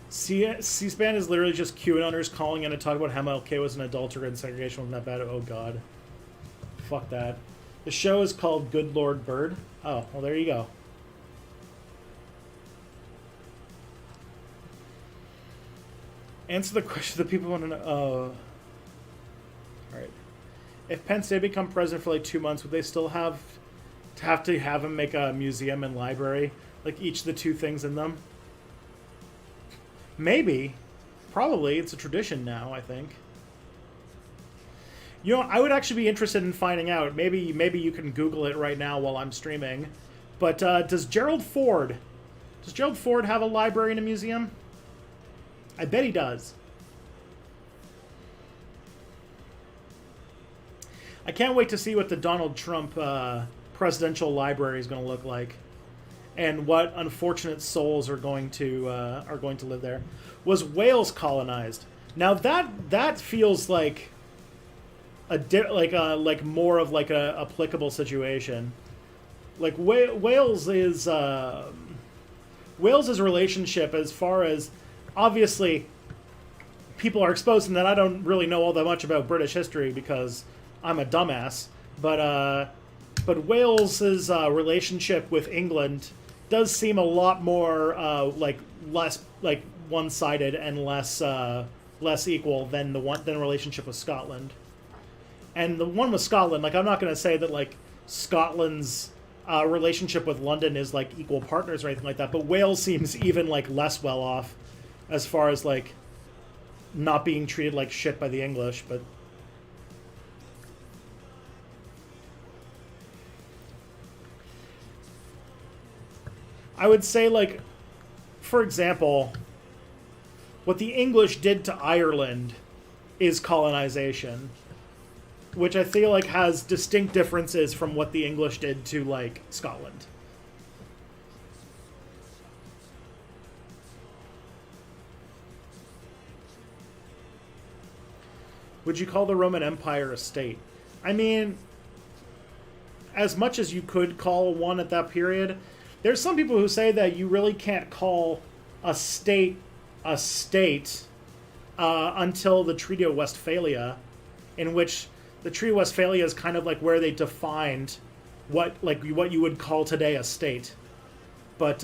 C-SPAN is literally just QAnoners calling in to talk about how MLK was an adulterer and segregation wasn't that bad. Oh, God. Fuck that. The show is called Good Lord Bird. Oh, well, there you go. Answer the question that people want to know. Alright. If Pence did become president for like 2 months, would they still have to have him make a museum and library? Like each of the two things in them? Maybe. Probably. It's a tradition now, I think. You know, I would actually be interested in finding out. Maybe you can Google it right now while I'm streaming. But does Gerald Ford have a library and a museum? I bet he does. I can't wait to see what the Donald Trump presidential library is going to look like, and what unfortunate souls are going to live there. Was Wales colonized? Now that feels like like more of like a applicable situation. Like Wales is Wales's relationship, as far as obviously people are exposed, and that I don't really know all that much about British history because I'm a dumbass. But Wales's relationship with England does seem a lot more less like one-sided and less equal than the relationship with Scotland. And the one with Scotland, like, I'm not going to say that like Scotland's relationship with London is like equal partners or anything like that, but Wales seems even like less well off as far as like not being treated like shit by the English. But I would say, like, for example, what the English did to Ireland is colonization, which I feel like has distinct differences from what the English did to, like, Scotland. Would you call the Roman Empire a state? I mean, as much as you could call one at that period, there's some people who say that you really can't call a state until the Treaty of Westphalia, in which the Treaty of Westphalia is kind of like where they defined what you would call today a state. But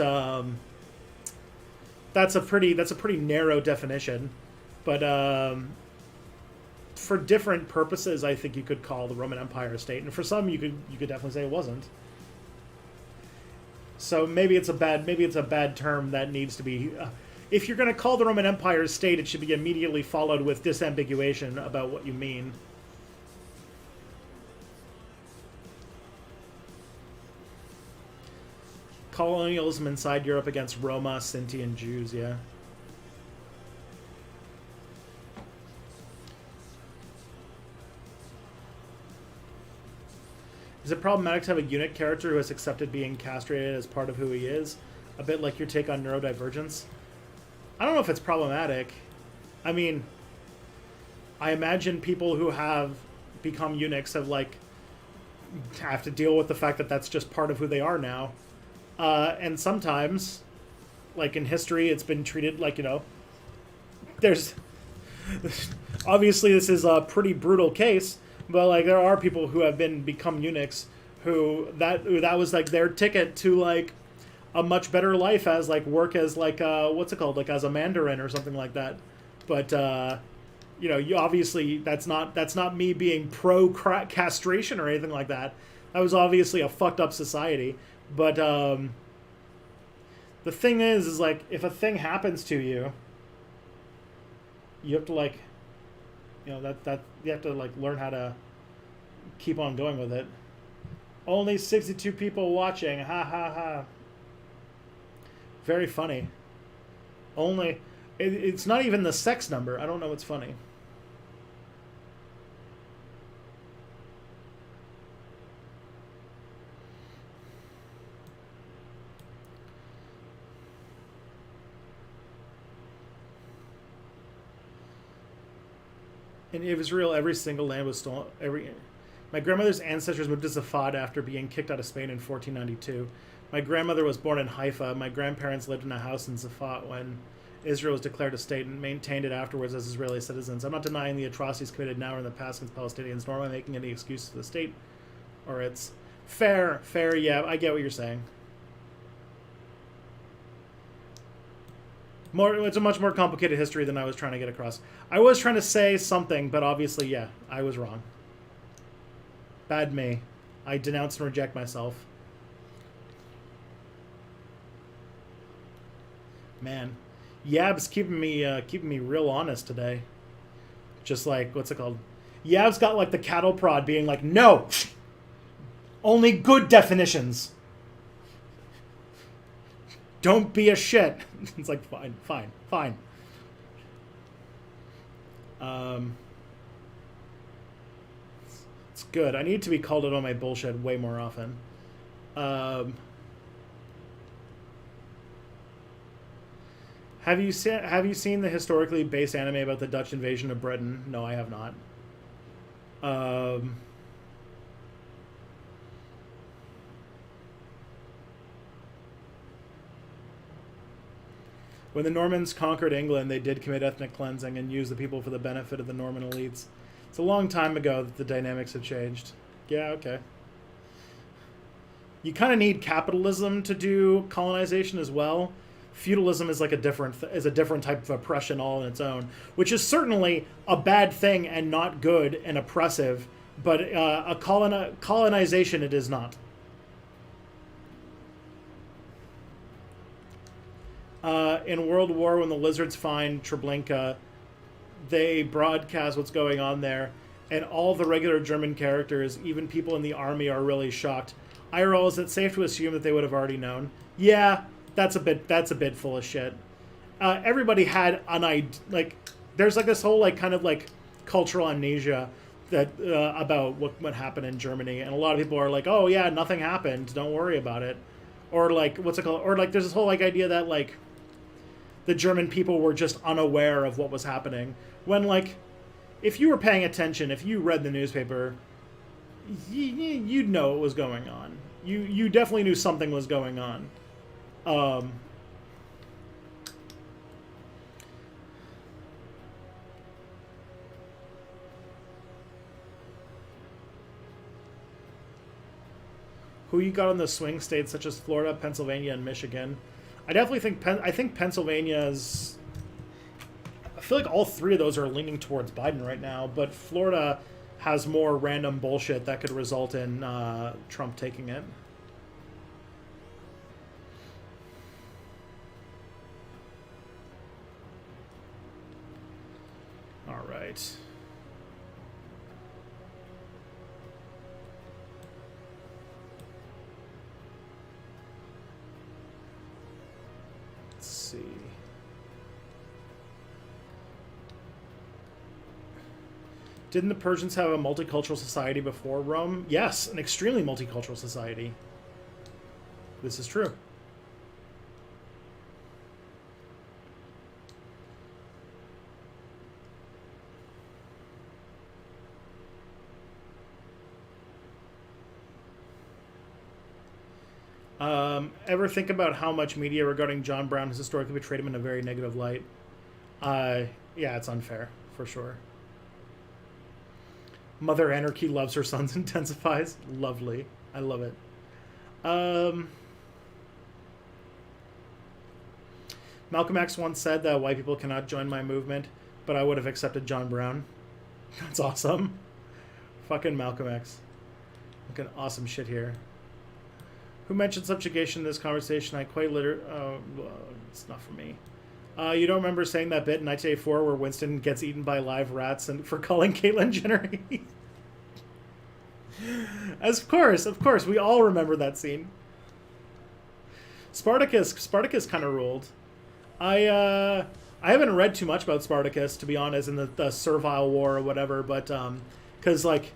that's a pretty narrow definition. But for different purposes, I think you could call the Roman Empire a state, and for some, you could definitely say it wasn't. So maybe it's a bad term that needs to be. If you're going to call the Roman Empire a state, it should be immediately followed with disambiguation about what you mean. Colonialism inside Europe against Roma, Sinti, and Jews, yeah. Is it problematic to have a eunuch character who has accepted being castrated as part of who he is? A bit like your take on neurodivergence? I don't know if it's problematic. I mean, I imagine people who have become eunuchs have to deal with the fact that that's just part of who they are now. And sometimes, like in history, it's been treated like, there's... Obviously, this is a pretty brutal case, but like there are people who have become eunuchs who that was like their ticket to like a much better life as like work as like what's it called, like as a mandarin or something like that. But you obviously that's not me being pro castration or anything like that. That was obviously a fucked up society. But the thing is like if a thing happens to you, you have to like that you have to like learn how to keep on going with it. Only 62 people watching. Ha ha ha. Very funny. It's not even the sex number. I don't know what's funny. In Israel, every single land was stolen. My grandmother's ancestors moved to Safad after being kicked out of Spain in 1492. My grandmother was born in Haifa. My grandparents lived in a house in Safad when Israel was declared a state and maintained it afterwards as Israeli citizens. I'm not denying the atrocities committed now or in the past against Palestinians, nor am I making any excuse for the state or its fair, yeah, I get what you're saying. It's a much more complicated history than I was trying to get across. I was trying to say something, but obviously, yeah, I was wrong. Bad me. I denounce and reject myself. Man, Yab's keeping me real honest today. Just like, what's it called? Yab's got like the cattle prod being like, no! Only good definitions! Don't be a shit. It's like, fine. It's good. I need to be called out on my bullshit way more often. Have you seen the historically based anime about the Dutch invasion of Britain? No, I have not. When the Normans conquered England, they did commit ethnic cleansing and use the people for the benefit of the Norman elites. It's a long time ago that the dynamics have changed. Yeah, okay. You kind of need capitalism to do colonization as well. Feudalism is like a different type of oppression all on its own, which is certainly a bad thing and not good and oppressive. But colonization, it is not. In World War, when the lizards find Treblinka, they broadcast what's going on there, and all the regular German characters, even people in the army, are really shocked. IRL, is it safe to assume that they would have already known? Yeah, that's a bit full of shit. Everybody had an idea. Like, there's like this whole like kind of like cultural amnesia that about what happened in Germany, and a lot of people are like, oh yeah, nothing happened, don't worry about it, or like what's it called, or like there's this whole like idea that like the German people were just unaware of what was happening, when like if you were paying attention, if you read the newspaper, you'd know what was going on. You definitely knew something was going on. Who you got in the swing states such as Florida, Pennsylvania, and Michigan? I definitely think I think Pennsylvania's. I feel like all three of those are leaning towards Biden right now, but Florida has more random bullshit that could result in Trump taking it. All right. Let's see. Didn't the Persians have a multicultural society before Rome? Yes, an extremely multicultural society. This is true. Ever think about how much media regarding John Brown has historically portrayed him in a very negative light? Yeah, it's unfair, for sure. Mother Anarchy loves her sons intensifies. Lovely. I love it. Malcolm X once said that white people cannot join my movement, but I would have accepted John Brown. That's awesome. Fucking Malcolm X. Fucking awesome shit here. Who mentioned subjugation in this conversation? I quite it's not for me. You don't remember saying that bit in 1984 where Winston gets eaten by live rats and for calling Caitlyn Jenner? Of course, we all remember that scene. Spartacus kind of ruled. I haven't read too much about Spartacus, to be honest, in the Servile War or whatever, but because like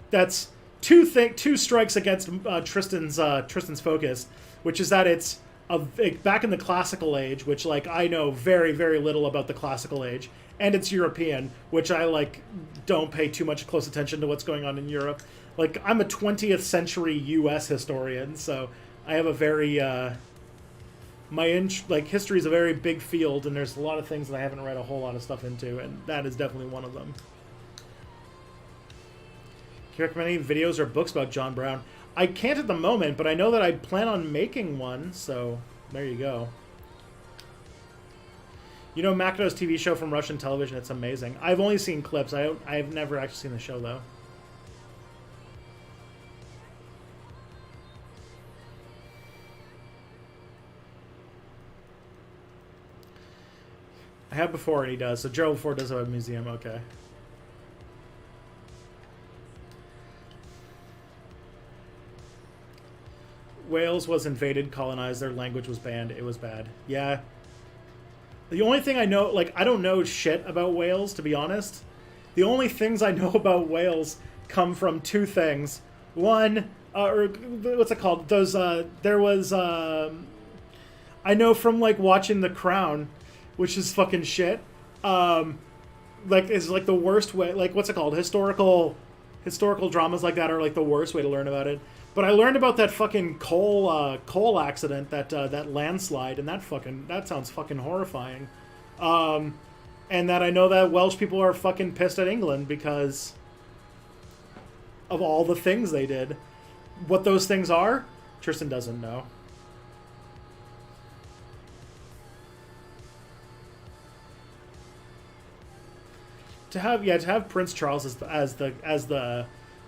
that's two strikes against Tristan's focus, which is that it's back in the classical age, which like I know very, very little about the classical age, and it's European, which I like don't pay too much close attention to what's going on in Europe. Like I'm a 20th century U.S. historian, so I have a very history is a very big field, and there's a lot of things that I haven't read a whole lot of stuff into, and that is definitely one of them. Can you recommend any videos or books about John Brown? I can't at the moment, but I know that I plan on making one, so there you go. You know Makinov's TV show from Russian television, it's amazing. I've only seen clips. I've never actually seen the show, though. I have before, and he does. So Gerald Ford does have a museum, okay. Wales was invaded, colonized, their language was banned, it was bad. Yeah. The only thing I know, like, I don't know shit about Wales, to be honest. The only things I know about Wales come from two things. One, or what's it called? Those, there was, I know from, like, watching The Crown, which is fucking shit. Like, is, like, the worst way, like, what's it called? Historical dramas like that are, like, the worst way to learn about it. But I learned about that fucking coal accident, that landslide, and that sounds fucking horrifying. And that I know that Welsh people are fucking pissed at England because of all the things they did. What those things are, Tristan doesn't know. To have Prince Charles as the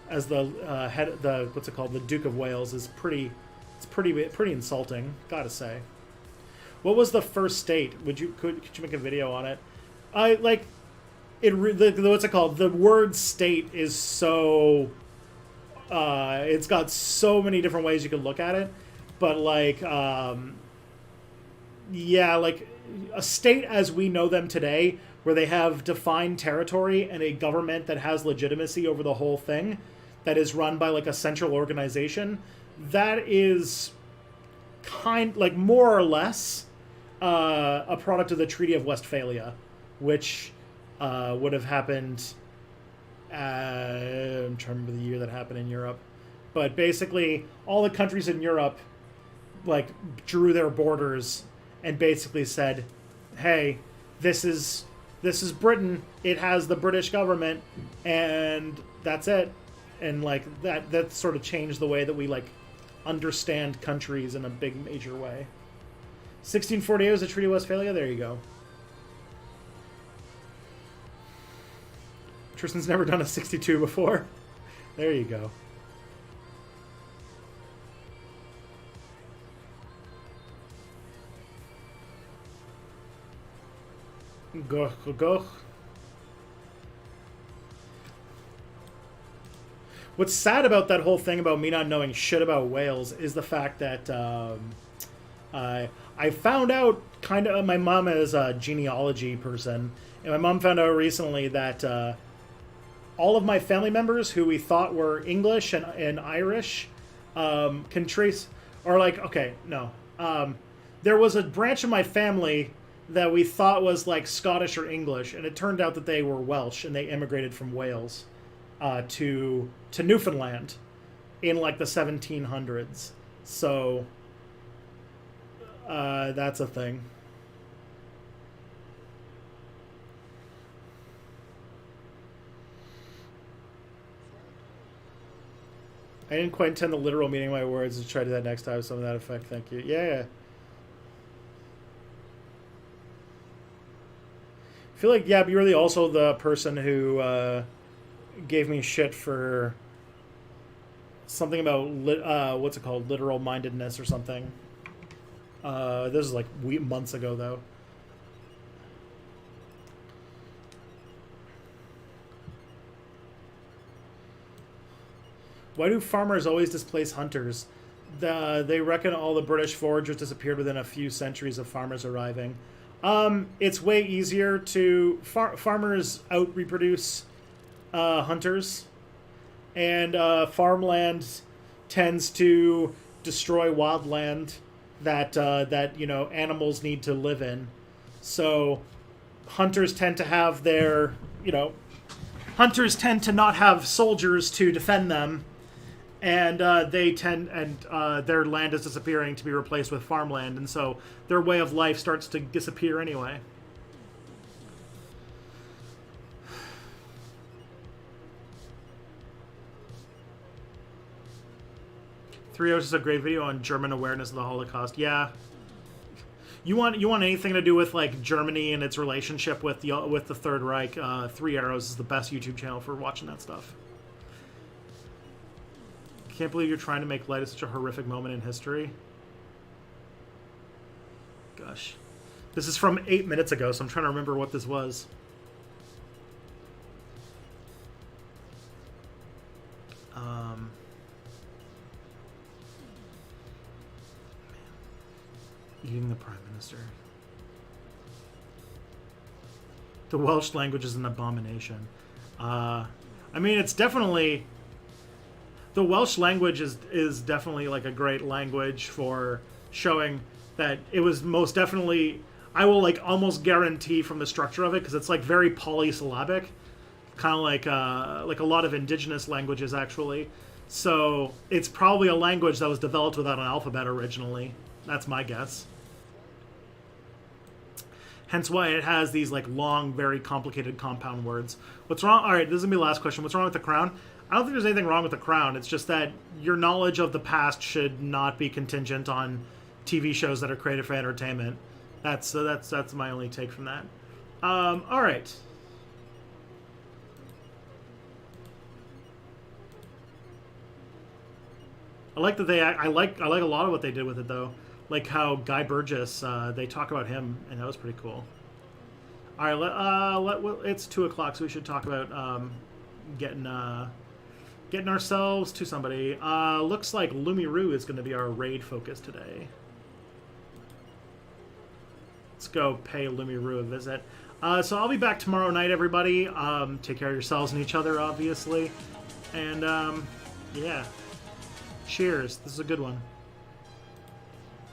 head, the what's it called, the Duke of Wales, is pretty insulting, gotta say. What was the first state? Could you make a video on it? I like it. What's it called? The word state is so. It's got so many different ways you can look at it, but like, yeah, like a state as we know them today, where they have defined territory and a government that has legitimacy over the whole thing, that is run by like a central organization, that is more or less a product of the Treaty of Westphalia, which would have happened. I'm trying to remember the year that happened in Europe, but basically all the countries in Europe like drew their borders and basically said, "Hey, this is Britain. It has the British government, and that's it." And like that sort of changed the way that we like understand countries in a big major way. 1648 was the Treaty of Westphalia. There you go. Tristan's never done a 62 before. There you go. Go. What's sad about that whole thing about me not knowing shit about Wales is the fact that I found out kind of. My mom is a genealogy person, and my mom found out recently that all of my family members who we thought were English and Irish can trace, or like, okay, no. There was a branch of my family that we thought was like Scottish or English, and it turned out that they were Welsh, and they immigrated from Wales to Newfoundland in like the 1700s. So that's a thing. I didn't quite intend the literal meaning of my words. Let's try to do that next time. Something to that effect. Thank you. Yeah. I feel like, yeah, you're really also the person who gave me shit for something about what's it called, literal mindedness or something. This is like months ago though. Why do farmers always displace hunters? They reckon all the British foragers disappeared within a few centuries of farmers arriving. It's way easier to... farmers out-reproduce hunters. And farmland tends to destroy wildland that animals need to live in. So hunters tend to have their... hunters tend to not have soldiers to defend them. And their land is disappearing to be replaced with farmland, and so their way of life starts to disappear anyway. Three O's is a great video on German awareness of the Holocaust. Yeah, you want anything to do with like Germany and its relationship with the Third Reich? Three Arrows is the best YouTube channel for watching that stuff. Can't believe you're trying to make light of such a horrific moment in history. Gosh. This is from 8 minutes ago, so I'm trying to remember what this was. Eating the Prime Minister. The Welsh language is an abomination. I mean, it's definitely... The Welsh language is definitely like a great language for showing that it was most definitely, I will like almost guarantee from the structure of it, because it's like very polysyllabic, kind of like a lot of indigenous languages actually. So it's probably a language that was developed without an alphabet originally. That's my guess. Hence why it has these like long, very complicated compound words. What's wrong? All right, this is gonna be the last question. What's wrong with the crown? I don't think there's anything wrong with the crown. It's just that your knowledge of the past should not be contingent on TV shows that are created for entertainment. That's my only take from that. All right. I like that I like a lot of what they did with it though. Like how Guy Burgess, they talk about him, and that was pretty cool. All right, it's 2:00, so we should talk about getting ourselves to somebody. Looks like Lumiru is going to be our raid focus today. Let's go pay Lumiru a visit. So I'll be back tomorrow night, everybody. Take care of yourselves and each other, obviously. And yeah, cheers. This is a good one.